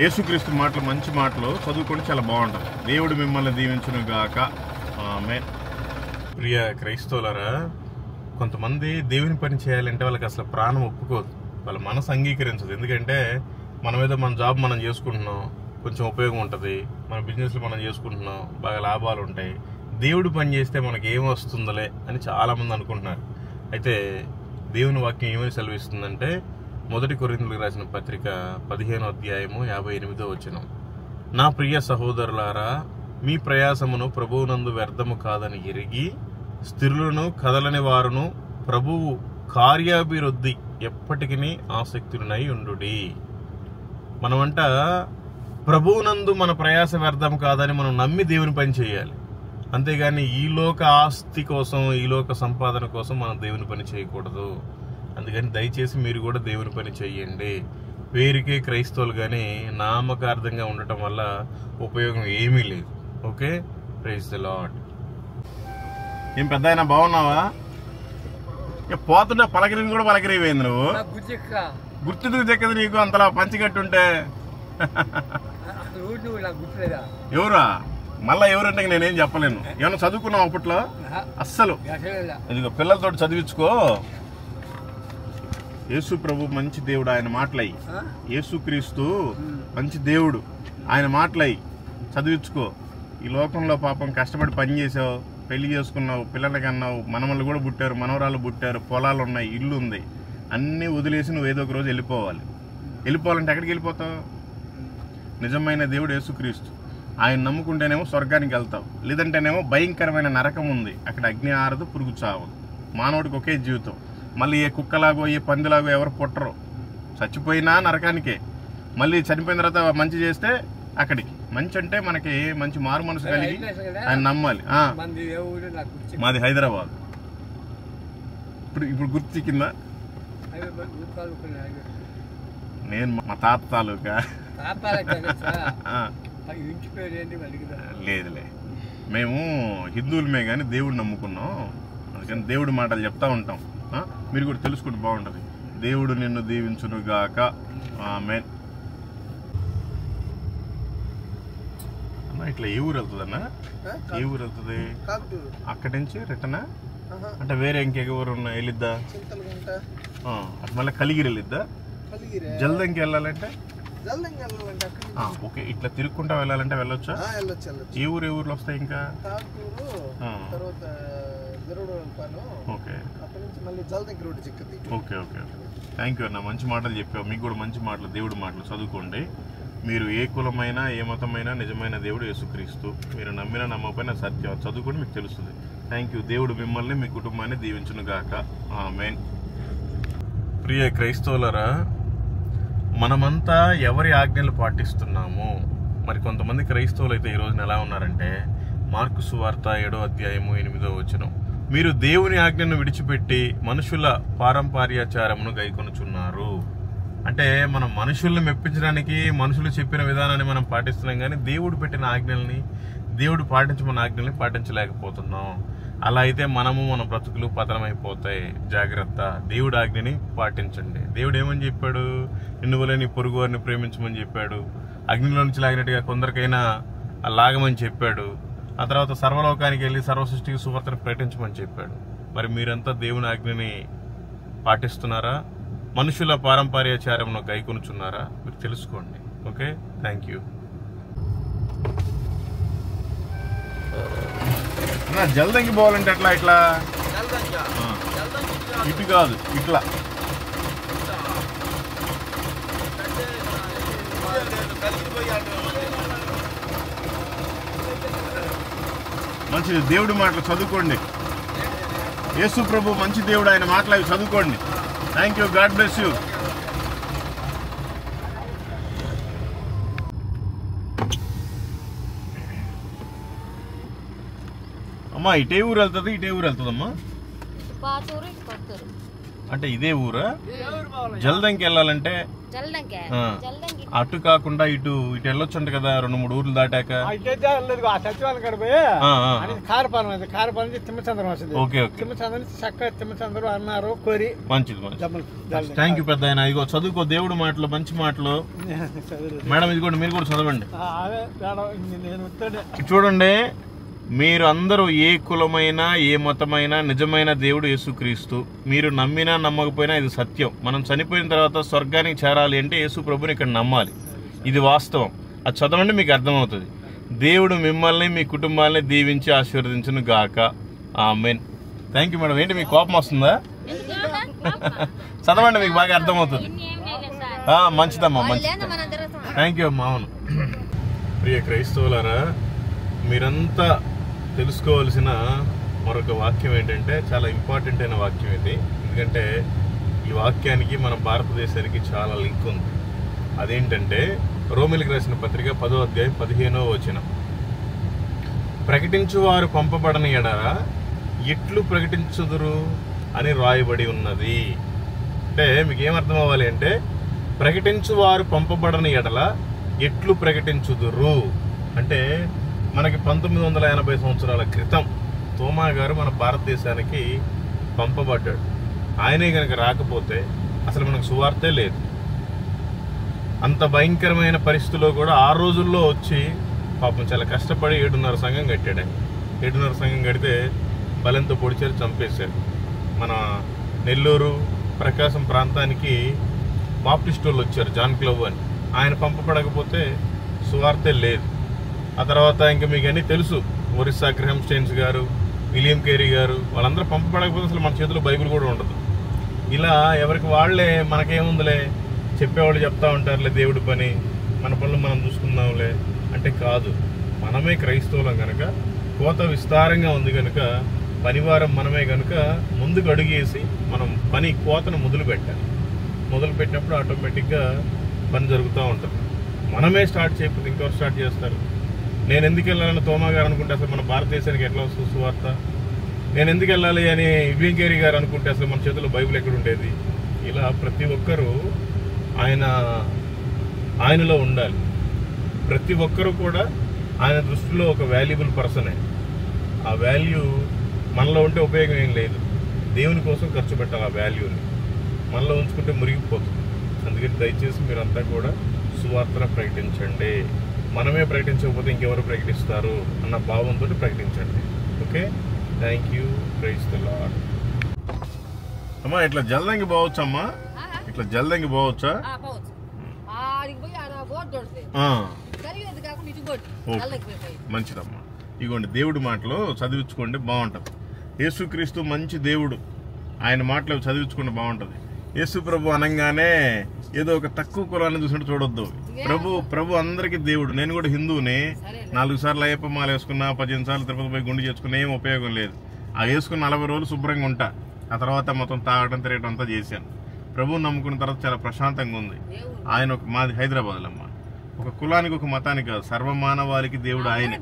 యేసుక్రీస్తు మాటలు, మంచి మాటలు చదువుకోండి, చాలా బాగుంటుంది. దేవుడు మిమ్మల్ని దీవించును గాక. ఆమేన్. ప్రియ క్రైస్తవులారా, కొంతమంది దేవుని పని చేయాలంటే వాళ్ళకి అసలు ప్రాణం ఒప్పుకోదు, వాళ్ళ మనసు అంగీకరించదు. ఎందుకంటే మనమేదో మన జాబ్ మనం చేసుకుంటున్నాం, కొంచెం ఉపయోగం ఉంటుంది, మన బిజినెస్లో మనం చేసుకుంటున్నాం, బాగా లాభాలు ఉంటాయి, దేవుడు పని చేస్తే మనకి ఏం వస్తుందలే అని చాలామంది అనుకుంటున్నారు. అయితే దేవుని వాక్యం ఏమని సెలవిస్తుందంటే, 1 కొరింథీయులకు రాసిన పత్రిక 15వ అధ్యాయము 58వ వచనం, నా ప్రియ సహోదరులారా, మీ ప్రయాసమును ప్రభువునందు వ్యర్థము కాదని ఎరిగి స్థిరులను కదలని వారును ప్రభువు కార్యాభివృద్ధి ఎప్పటికీ ఆసక్తులనై ఉండుడి. మనమంట ప్రభువునందు మన ప్రయాస వ్యర్థం కాదని మనం నమ్మి దేవుని పని చేయాలి, అంతేగాని ఈ లోక ఆస్తి కోసం, ఈ లోక సంపాదన కోసం మనం దేవుని పని చేయకూడదు. అందుకని దయచేసి మీరు కూడా దేవుని పని చేయండి. పేరుకే క్రైస్తవులు కానీ నామకార్థంగా ఉండటం వల్ల ఉపయోగం ఏమీ లేదు. Okay, praise the lord. ఏం పెద్ద అయినా బాగున్నావా? పోతుంటే పలకరిని కూడా పలకరిపోయింది నువ్వు. గుర్తుకు చెక్కదు నీకు అంతలా పంచికట్టుంటే. ఎవరా? మళ్ళా ఎవరంటే నేనేం చెప్పలేను. ఏమన్నా చదువుకున్నావు అప్పట్లో? అస్సలు. ఇదిగో పిల్లలతో చదివించుకో. యేసు ప్రభు మంచి దేవుడు, ఆయన మాటలయ్యి. యేసుక్రీస్తు మంచి దేవుడు, ఆయన మాటలయ్యి చదివించుకో. ఈ లోకంలో పాపం కష్టపడి పని చేసావు, పెళ్లి చేసుకున్నావు, పిల్లలకి అన్నావు, మనమల్ని కూడా పుట్టారు, మనవరాలు పుట్టారు, పొలాలు ఉన్నాయి, ఇల్లు ఉంది, అన్నీ వదిలేసి నువ్వు ఏదో ఒక రోజు వెళ్ళిపోవాలి. వెళ్ళిపోవాలంటే ఎక్కడికి వెళ్ళిపోతావు? నిజమైన దేవుడు యేసుక్రీస్తు, ఆయన నమ్ముకుంటేనేమో స్వర్గానికి వెళ్తావు, లేదంటేనేమో భయంకరమైన నరకం ఉంది, అక్కడ అగ్ని ఆరదు, పురుగు చావదు. మానవుడికి ఒకే జీవితం. మళ్ళీ ఏ కుక్కలాగో ఏ పందిలాగో ఎవరు పుట్టరు, చచ్చిపోయినా నరకానికే. మళ్ళీ చనిపోయిన తర్వాత మంచి చేస్తే అక్కడికి. మంచి అంటే మనకి మంచి మారు మనసు కలిగి ఆయన నమ్మాలి. మాది హైదరాబాద్. ఇప్పుడు గుర్తు కింద నేను మా తాత తాలూకా. లేదులే, మేము హిందువులమే కానీ దేవుడు నమ్ముకున్నాం, అందుకని దేవుడి మాటలు చెప్తా ఉంటాం. మీరు కూడా తెలుసుకుంటే బాగుంటుంది. దేవుడు నిన్ను దీవించును గాక. ఆమేన్. ఇట్లా ఏ ఊరు వెళ్తుంది అన్న? ఏ ఊరు వెళ్తుంది? అక్కడి నుంచి రిటర్న్ అంటే వేరే ఇంకే ఊరు ఉన్నా వెళ్ళిద్దా? అటు మళ్ళీ కలిగిరి వెళ్ళిద్దా? జల్దంకి వెళ్ళాలంటే ఓకే, ఇట్లా తిరుక్కుంటా వెళ్ళాలంటే వెళ్ళొచ్చా? ఏ ఊర్లో వస్తాయి ఇంకా? Okay okay okay. Thank you అన్న, మంచి మాటలు చెప్పావు. మీకు కూడా మంచి మాటలు, దేవుడి మాటలు చదువుకోండి. మీరు ఏ కులమైనా ఏ మతమైనా నిజమైన దేవుడు యేసుక్రీస్తు. మీరు నమ్మిన నమ్మకపోయిన సత్యం చదువుకొని మీకు తెలుస్తుంది. Thank you. దేవుడు మిమ్మల్ని మీ కుటుంబాన్ని దీవించును గాక. ఆమేన్. ప్రియ క్రైస్తవులరా, మనమంతా ఎవరి ఆజ్ఞలు పాటిస్తున్నాము? మరి కొంతమంది క్రైస్తవులు అయితే ఈ రోజున ఎలా ఉన్నారంటే, మార్కు సువార్త 7వ అధ్యాయము 8వ వచనం, మీరు దేవుని ఆజ్ఞను విడిచిపెట్టి మనుషుల పారంపర్యాచారమును గైకొనుచున్నారు. అంటే మనం మనుషుల్ని మెప్పించడానికి మనుషులు చెప్పిన విధానాన్ని మనం పాటిస్తున్నాం, కానీ దేవుడు పెట్టిన ఆజ్ఞల్ని, దేవుడు పాటించమన్న ఆజ్ఞల్ని పాటించలేకపోతున్నాం. అలా అయితే మనము మన బ్రతుకులు పతనమైపోతాయి. జాగ్రత్త, దేవుడి ఆజ్ఞని పాటించండి. దేవుడు ఏమని చెప్పాడు? నిన్ను వలె నీ పొరుగు వారిని ప్రేమించమని చెప్పాడు. అగ్నిలో నుంచి లాగినట్టుగా కొందరికైనా లాగమని చెప్పాడు. ఆ తర్వాత సర్వలోకానికి వెళ్ళి సర్వ సృష్టికి సువార్తను ప్రకటించమని చెప్పాడు. మరి మీరంతా దేవుని ఆజ్ఞని పాటిస్తున్నారా? మనుషుల పారంపర్యాచారంను గైకొనుచున్నారా? మీరు తెలుసుకోండి. Okay, thank you. జల్దంకి పోవాలంటే ఎట్లా? ఇట్లా ఇటు కాదు, ఇట్లా. మంచిది, దేవుడి మాటలు చదువుకోండి. యేసు ప్రభు మంచి దేవుడు, ఆయన మాటలు అవి చదువుకోండి. Thank you, God bless you. అమ్మా ఇటే ఊరు వెళ్తుంది, ఇటే ఊరు వెళ్తుందమ్మా? పాతూరు ఇటు కొత్తూరు. అంటే ఇదే ఊరా? జల్దంకి వెళ్ళాలంటే అటు కాకుండా ఇటు వెళ్ళొచ్చు కదా 2-3 ఊర్లు దాటాక. ఓకే ఓకే, తిమ్మచంద్రం అన్నారు కోరి. మంచిది మంచిది, థ్యాంక్ యూ పెద్ద ఆయన. ఇదిగో చదువుకో దేవుడు మాటలు, మంచి మాటలు. మేడం ఇదిగోండి, మీరు కూడా చదవండి. చూడండి, మీరు అందరూ ఏ కులమైనా ఏ మతమైనా నిజమైన దేవుడు యేసుక్రీస్తు. మీరు నమ్మినా నమ్మకపోయినా ఇది సత్యం. మనం చనిపోయిన తర్వాత స్వర్గానికి చేరాలి అంటే యేసు ప్రభుని ఇక్కడ నమ్మాలి. ఇది వాస్తవం. అది చదవండి, మీకు అర్థమవుతుంది. దేవుడు మిమ్మల్ని మీ కుటుంబాలని దీవించి ఆశీర్వదించును గాక. ఆమేన్. Thank you madam. ఏంటి మీకు కోపం వస్తుందా? చదవండి, మీకు బాగా అర్థమవుతుంది. మంచిదమ్మా, మంచిది. థ్యాంక్ యూ అమ్మా. అవును, ప్రియ క్రైస్తవులారా, మీరంతా తెలుసుకోవాల్సిన మరొక వాక్యం ఏంటంటే చాలా ఇంపార్టెంట్ అయిన వాక్యం ఇది. ఎందుకంటే ఈ వాక్యానికి మన భారతదేశానికి చాలా లింక్ ఉంది. అదేంటంటే రోమిలికి రాసిన పత్రిక 10వ అధ్యాయం 15వ వచనం. ప్రకటించువారు పంపబడని ఎడల ఎట్లు ప్రకటించుదురు అని రాయబడి ఉన్నది. అంటే మీకు ఏమర్థం అవ్వాలి అంటే, ప్రకటించువారు పంపబడని ఎడల ఎట్లు ప్రకటించుదురు అంటే, మనకి 1980 సంవత్సరాల క్రితం తోమా గారు మన భారతదేశానికి పంపబడ్డాడు. ఆయనే కనుక రాకపోతే అసలు మనకు సువార్తే లేదు. అంత భయంకరమైన పరిస్థితుల్లో కూడా ఆ రోజుల్లో వచ్చి పాపం చాలా కష్టపడి 7.5 సంఘం కట్టాడు. 7.5 సంఘం కడితే బలంతో పొడిచారు, చంపేశారు. మన నెల్లూరు ప్రకాశం ప్రాంతానికి బాప్టిస్ట్ వాళ్ళు వచ్చారు, జాన్ క్లవ్ అని. ఆయన పంపబడకపోతే సువార్తే లేదు. ఆ తర్వాత ఇంకా మీకు అన్నీ తెలుసు, ఒరిస్సా గ్రహం స్టెయిన్స్ గారు, విలియం కేరీ గారు, వాళ్ళందరూ పంపబడకపోతే అసలు మన చేతిలో బైబిల్ కూడా ఉండదు. ఇలా ఎవరికి వాళ్ళే మనకేముందిలే, చెప్పేవాళ్ళు చెప్తా ఉంటారులే దేవుడి పని, మన పనులు మనం చూసుకుందాంలే అంటే కాదు. మనమే క్రైస్తవులం కనుక, కోత విస్తారంగా ఉంది కనుక, పనివారం మనమే కనుక ముందుకు అడుగేసి మనం కోతను మొదలు పెట్టాలి. మొదలు పెట్టినప్పుడు ఆటోమేటిక్గా పని జరుగుతూ ఉంటుంది. మనమే స్టార్ట్ చేయకపోతే ఇంకెవరు స్టార్ట్ చేస్తారు? నేను ఎందుకు వెళ్ళాలని తోమా గారు అనుకుంటే అసలు మన భారతదేశానికి ఎట్లా వస్తుంది సువార్త? నేను ఎందుకు వెళ్ళాలి అని విలియం కేరీ గారు అనుకుంటే అసలు మన చేతిలో బైబిల్ ఎక్కడ ఉండేది? ఇలా ప్రతి ఒక్కరూ ఆయనలో ఉండాలి. ప్రతి ఒక్కరూ కూడా ఆయన దృష్టిలో ఒక వాల్యుబుల్ పర్సనే. ఆ వాల్యూ మనలో ఉంటే ఉపయోగం ఏం లేదు. దేవుని కోసం ఖర్చు పెట్టాలి. ఆ వాల్యూని మనలో ఉంచుకుంటే మురిగిపోతుంది. అందుకని దయచేసి మీరంతా కూడా సువార్తను ప్రకటించండి. మనమే ప్రకటించకపోతే ఇంకెవరు ప్రకటిస్తారు అన్న భావంతో ప్రకటించండి. Okay, thank you. Praise the Lord. అమ్మా ఇట్లా జల్దంగి పోవచ్చు అమ్మా? ఇట్లా జల్దంగి పోవచ్చా? మంచిదమ్మా. ఇగోండి దేవుడి మాటలు చదివించుకోండి, బాగుంటుంది. యేసుక్రీస్తు మంచి దేవుడు, ఆయన మాటలు చదివించుకుంటే బాగుంటుంది. యేసు ప్రభు అనగానే ఏదో ఒక తక్కువ కులాన్ని చూసినట్టు చూడొద్దు. ప్రభు అందరికీ దేవుడు. నేను కూడా హిందువుని. 4 సార్లు అయ్యప్ప మాల వేసుకున్నా, 15 సార్లు తిరుపతి పోయి గుండు చేసుకున్నా ఏం ఉపయోగం లేదు. ఆ వేసుకుని 40 రోజులు శుభ్రంగా ఉంటా. ఆ తర్వాత మొత్తం తాగడం తిరగడం అంతా చేశాను. ప్రభువుని నమ్ముకున్న తర్వాత చాలా ప్రశాంతంగా ఉంది. ఆయన మాది హైదరాబాద్లో అమ్మ. ఒక కులానికి ఒక మతానికి కాదు, సర్వమానవాళికి దేవుడు ఆయనే.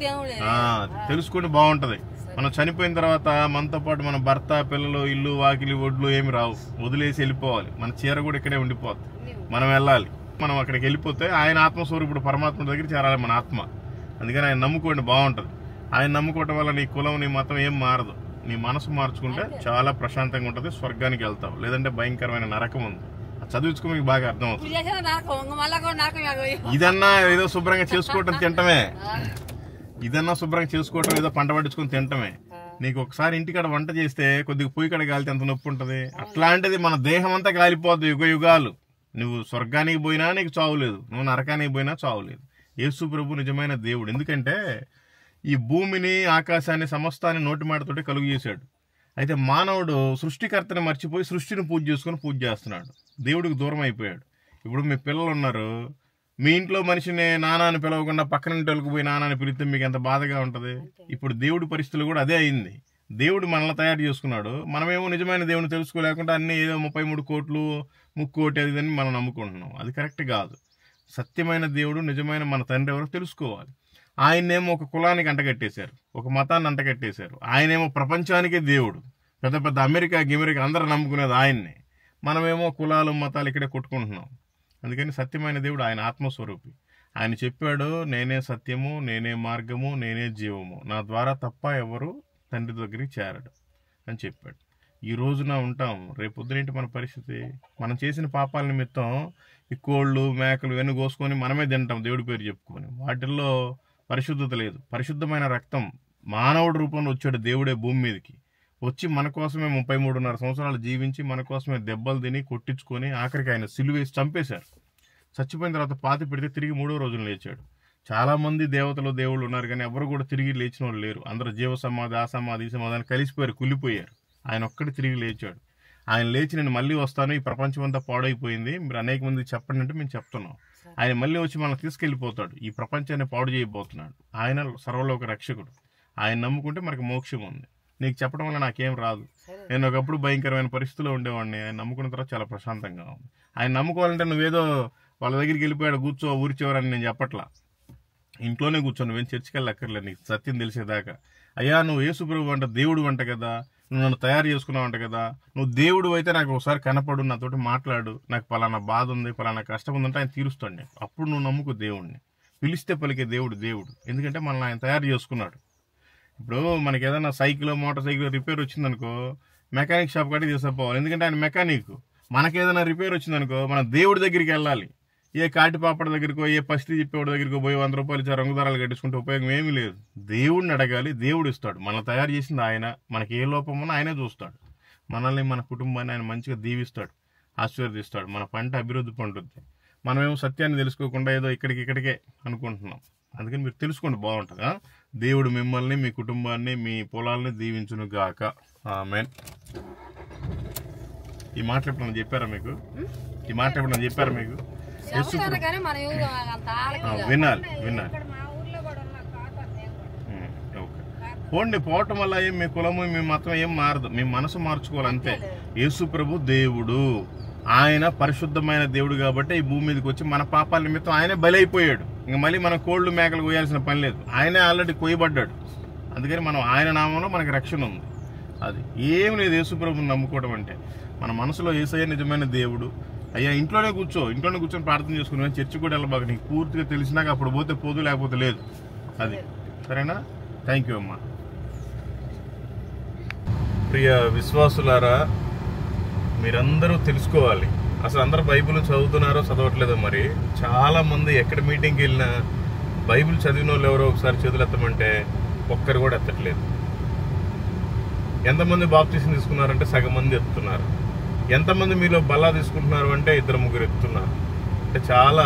తెలుసుకుంటే బాగుంటది. మనం చనిపోయిన తర్వాత మనతో పాటు మన భర్త, పిల్లలు, ఇల్లు, వాకిలి, ఒడ్లు ఏమి రావు. వదిలేసి వెళ్ళిపోవాలి. మన చీర కూడా ఇక్కడే ఉండిపోద్ది. మనం వెళ్ళాలి. మనం అక్కడికి వెళ్ళిపోతే ఆయన ఆత్మస్వరూపుడు పరమాత్మ దగ్గర చేరాలి మన ఆత్మ. అందుకని ఆయన నమ్ముకోండి, బాగుంటుంది. ఆయన నమ్ముకోవటం వల్ల నీ కులం, నీ మతం ఏం మారదు. నీ మనసు మార్చుకుంటే చాలా ప్రశాంతంగా ఉంటుంది, స్వర్గానికి వెళ్తావు. లేదంటే భయంకరమైన నరకం ఉంది. చదివించుకో, మీకు బాగా అర్థం అవుతుంది. ఇదన్నా ఏదో శుభ్రంగా చేసుకోవటం తింటమే, ఇదన్నా శుభ్రంగా చేసుకోవటం, ఏదో పంట పట్టించుకుని తింటమే. నీకు ఒకసారి ఇంటికాడ వంట చేస్తే కొద్దిగా పొయ్యి కాడ కాలితే ఎంత నొప్పి ఉంటుంది. అట్లాంటిది మన దేహం అంతా కాలిపోద్ది యుగ యుగాలు. నువ్వు స్వర్గానికి పోయినా నీకు చావులేదు, నువ్వు నరకానికి పోయినా చావులేదు. యేసు ప్రభు నిజమైన దేవుడు. ఎందుకంటే ఈ భూమిని, ఆకాశాన్ని, సమస్తాన్ని నోటి మాటతోటి కలుగు చేశాడు. అయితే మానవుడు సృష్టికర్తని మర్చిపోయి సృష్టిని పూజ చేసుకుని పూజ చేస్తున్నాడు. దేవుడికి దూరం అయిపోయాడు. ఇప్పుడు మీ పిల్లలు ఉన్నారు, మీ ఇంట్లో మనిషిని నానాన్ని పిలవకుండా పక్కన ఇంటికి పోయి నానాన్ని పిలిస్తే మీకు ఎంత బాధగా ఉంటుంది. ఇప్పుడు దేవుడి పరిస్థితులు కూడా అదే అయింది. దేవుడు మనల్ని తయారు చేసుకున్నాడు. మనమేమో నిజమైన దేవుని తెలుసుకోలేకుండా అన్ని ఏదో 33 కోట్లు, 3 కోటి అది అని మనం నమ్ముకుంటున్నాం. అది కరెక్ట్ కాదు. సత్యమైన దేవుడు, నిజమైన మన తండ్రి ఎవరో తెలుసుకోవాలి. ఆయనేమో ఒక కులానికి అంటగట్టేశారు, ఒక మతాన్ని అంటగట్టేశారు. ఆయనేమో ప్రపంచానికే దేవుడు. పెద్ద పెద్ద అమెరికా అందరూ నమ్ముకునేది ఆయన్నే. మనమేమో కులాలు మతాలు ఇక్కడే కొట్టుకుంటున్నాం. అందుకని సత్యమైన దేవుడు ఆయన ఆత్మస్వరూపి. ఆయన చెప్పాడు, నేనే సత్యము, నేనే మార్గము, నేనే జీవము, నా ద్వారా తప్ప ఎవరు తండ్రి దగ్గరికి చేరడు అని చెప్పాడు. ఈ రోజున ఉంటాం, రేపు పొద్దునేంటి మన పరిస్థితి? మనం చేసిన పాపాల నిమిత్తం ఈ కోళ్ళు మేకలు ఇవన్నీ కోసుకొని మనమే తింటాం దేవుడి పేరు చెప్పుకొని. వాటిల్లో పరిశుద్ధత లేదు. పరిశుద్ధమైన రక్తం మానవుడి రూపంలో వచ్చాడు దేవుడే భూమి మీదకి. వచ్చి మన కోసమే 33.5 సంవత్సరాలు జీవించి మన కోసమే దెబ్బలు తిని కొట్టించుకొని ఆఖరికి ఆయన సిలువేసి చంపేశారు. చచ్చిపోయిన తర్వాత పాతి పెడితే తిరిగి 3వ రోజున లేచాడు. చాలా మంది దేవతలు దేవుళ్ళు ఉన్నారు, కానీ ఎవరు కూడా తిరిగి లేచిన వాళ్ళు లేరు. అందరూ జీవ సమాధి, ఆ సమాధి, ఈ సమాధి అని కలిసిపోయారు, కుళ్ళిపోయారు. ఆయన ఒక్కటి తిరిగి లేచాడు. ఆయన లేచి నేను మళ్ళీ వస్తాను, ఈ ప్రపంచం అంతా పాడైపోయింది, మీరు అనేక మందికి చెప్పండి అంటే మేము చెప్తున్నాం. ఆయన మళ్ళీ వచ్చి మనల్ని తీసుకెళ్ళిపోతాడు. ఈ ప్రపంచాన్ని పాడు చేయబోతున్నాడు. ఆయన సర్వలోక రక్షకుడు. ఆయన నమ్ముకుంటే మనకు మోక్షం ఉంది. నీకు చెప్పడం వల్ల నాకేం రాదు. నేను ఒకప్పుడు భయంకరమైన పరిస్థితిలో ఉండేవాడిని. ఆయన నమ్ముకున్న తర్వాత చాలా ప్రశాంతంగా ఉంది. ఆయన నమ్ముకోవాలంటే నువ్వేదో వాళ్ళ దగ్గరికి వెళ్ళిపోయాడు కూర్చో ఊరి చివరని నేను చెప్పట్లా. ఇంట్లోనే కూర్చో, నువ్వేం చర్చికి వెళ్ళక్కర్లేదు నీకు సత్యం తెలిసేదాకా. అయ్యా నువ్వు యేసు ప్రభువు అంట దేవుడు అంట కదా, నువ్వు నన్ను తయారు చేసుకున్నావు అంట కదా, నువ్వు దేవుడు అయితే నాకు ఒకసారి కనపడు, నాతోటి మాట్లాడు, నాకు పలానా బాధ ఉంది, పలానా కష్టం ఉందంటే ఆయన తీరుస్తాడు నీకు. అప్పుడు నువ్వు నమ్ముకో దేవుడిని. పిలిస్తే పలికే దేవుడు దేవుడు. ఎందుకంటే మనల్ని ఆయన తయారు చేసుకున్నాడు. ఇప్పుడు మనకి ఏదైనా సైకిల్ మోటార్ సైకిల్ రిపేర్ వచ్చిందనుకో మెకానిక్ షాప్ కాడికి తీసుకుపోవాలి. ఎందుకంటే ఆయన మెకానిక్. మనకేదైనా రిపేర్ వచ్చిందనుకో మనం దేవుడి దగ్గరికి వెళ్ళాలి. ఏ కాటిపాపడ దగ్గరకో ఏ పస్తి చెప్పేవాడి దగ్గరకో పోయి 100 రూపాయలు ఇచ్చి రంగు దారాలు కట్టించుకుంటే ఉపయోగం ఏమీ లేదు. దేవుడిని అడగాలి, దేవుడు ఇస్తాడు. మనం తయారు చేసింది ఆయన. మనకి ఏ లోపం ఉన్నా ఆయనే చూస్తాడు. మనల్ని మన కుటుంబాన్ని ఆయన మంచిగా దీవిస్తాడు, ఆశీర్వదిస్తాడు. మన పంట అభివృద్ధి పండుద్ది. మనమేమో సత్యాన్ని తెలుసుకోకుండా ఏదో ఇక్కడికే అనుకుంటున్నాం. అందుకని మీరు తెలుసుకోండి, బాగుంటుందా? దేవుడు మిమ్మల్ని, మీ కుటుంబాన్ని, మీ పొలాలని దీవించును గాక. ఆమేన్. ఈ మాట ఎప్పుడన్నా చెప్పారా మీకు? ఈ మాట ఎప్పుడన్నా చెప్పారా మీకు? వినాలి. మా ఊర్లో కూడా ఉన్న కాపాడు పోండి. పోవటం వల్ల ఏం మీ కులము మీ మతం ఏం మారదు. మీ మనసు మార్చుకోవాలి అంతే. యేసు ప్రభు దేవుడు, ఆయన పరిశుద్ధమైన దేవుడు కాబట్టి ఈ భూమి మీదకి వచ్చి మన పాపాల నిమిత్తం ఆయనే బలైపోయాడు. ఇంక మళ్ళీ మన కోళ్ళు మేకలు కోయాల్సిన పని లేదు. ఆయనే ఆల్రెడీ కోయబడ్డాడు. అందుకని మనం ఆయన నామంలో మనకి రక్షణ ఉంది. అది ఏం లేదు యేసు ప్రభుని నమ్ముకోవడం అంటే. మన మనసులో యేసయ్య నిజమైన దేవుడు. అయ్యా ఇంట్లోనే కూర్చొని ప్రార్థన చేసుకుని చర్చి కూడా వెళ్ళబాక. నీకు పూర్తిగా తెలిసినాక అప్పుడు పోతే పోదు, లేకపోతే లేదు. అది సరేనా? థ్యాంక్ యూ అమ్మా. ప్రియ విశ్వాసులారా, మీరందరూ తెలుసుకోవాలి. అసలు అందరూ బైబిల్ చదువుతున్నారో చదవట్లేదో. మరి చాలా మంది ఎక్కడ మీటింగ్కి వెళ్ళినా బైబిల్ చదివిన వాళ్ళు ఎవరో ఒకసారి చేతులు ఎత్తమంటే ఒక్కరు కూడా ఎత్తట్లేదు. ఎంతమంది బాప్టిజం తీసుకున్నారంటే సగం మంది ఎత్తుతున్నారు. ఎంతమంది మీలో బల్లా తీసుకుంటున్నారు అంటే 2-3 ఎత్తుతున్నారు. అంటే చాలా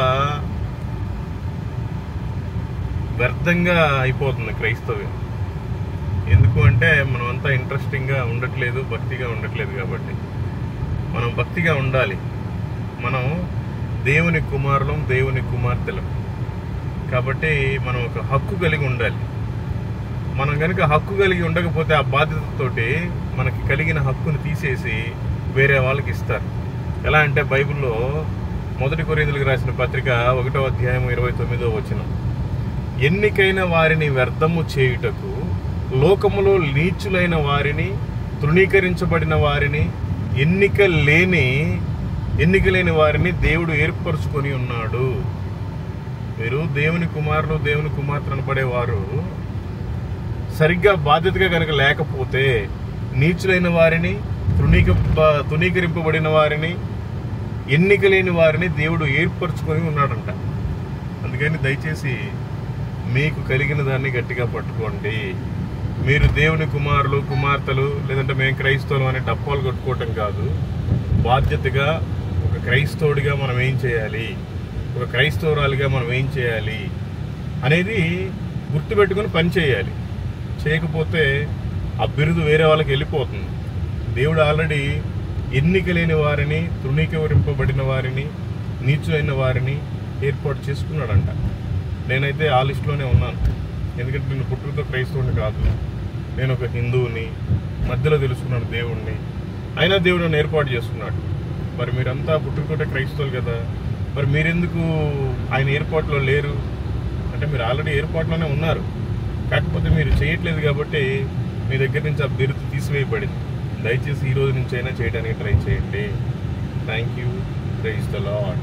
వ్యర్థంగా అయిపోతుంది క్రైస్తవ్యం. ఎందుకు అంటే మనం అంతా ఇంట్రెస్టింగ్గా ఉండట్లేదు, భక్తిగా ఉండట్లేదు. కాబట్టి మనం భక్తిగా ఉండాలి. మనం దేవుని కుమారులం, దేవుని కుమార్తెలం. కాబట్టి మనం ఒక హక్కు కలిగి ఉండాలి. మనం కనుక హక్కు కలిగి ఉండకపోతే ఆ బాధ్యతతోటి మనకి కలిగిన హక్కును తీసేసి వేరే వాళ్ళకి ఇస్తారు. ఎలా అంటే బైబిల్లో 1 కొరింథీయులకు రాసిన పత్రిక 1వ అధ్యాయం 29వ వచనం, ఎన్నికైన వారిని వ్యర్థము చేయుటకు లోకములో నీచులైన వారిని, తృణీకరించబడిన వారిని, ఎన్నిక లేని వారిని దేవుడు ఏర్పరచుకొని ఉన్నాడు. మీరు దేవుని కుమారులు, దేవుని కుమార్తెలు అనబడేవారు సరిగ్గా బాధ్యతగా కనుక లేకపోతే నీచులైన వారిని, తృణీకరింపబడిన వారిని, ఎన్నిక లేని వారిని దేవుడు ఏర్పరచుకొని ఉన్నాడంట. అందుకని దయచేసి మీకు కలిగిన దాన్ని గట్టిగా పట్టుకోండి. మీరు దేవుని కుమారులు, కుమార్తెలు, లేదంటే మేము క్రైస్తవులు అనే డప్పాలు కొట్టుకోవటం కాదు. బాధ్యతగా ఒక క్రైస్తవుడిగా మనం ఏం చేయాలి, ఒక క్రైస్తవురాలిగా మనం ఏం చేయాలి అనేది గుర్తుపెట్టుకుని పని చేయాలి. చేయకపోతే ఆ బిరుదు వేరే వాళ్ళకి వెళ్ళిపోతుంది. దేవుడు ఆల్రెడీ ఎన్నిక లేని వారిని, తృణీకరింపబడిన వారిని, నీచులైన వారిని ఏర్పాటు చేసుకున్నాడంట. నేనైతే ఆ లిస్టులోనే ఉన్నాను. ఎందుకంటే నేను పుట్టుకతో క్రైస్తవుని కాదు, నేను ఒక హిందువుని, మధ్యలో తెలుసుకున్నాను దేవుణ్ణి. అయినా దేవుడు నన్ను ఏర్పాటు చేసుకున్నాడు. మరి మీరంతా పుట్టుకతోటే క్రైస్తవులు కదా, మరి మీరెందుకు ఆయన ఏర్పాటులో లేరు? అంటే మీరు ఆల్రెడీ ఎయిర్పోర్ట్లోనే ఉన్నారు, కాకపోతే మీరు చేయట్లేదు కాబట్టి మీ దగ్గర నుంచి ఆ బిరుదు తీసివేయబడింది. దయచేసి ఈ రోజు నుంచి అయినా చేయడానికి ట్రై చేయండి. Thank you. Praise the lord.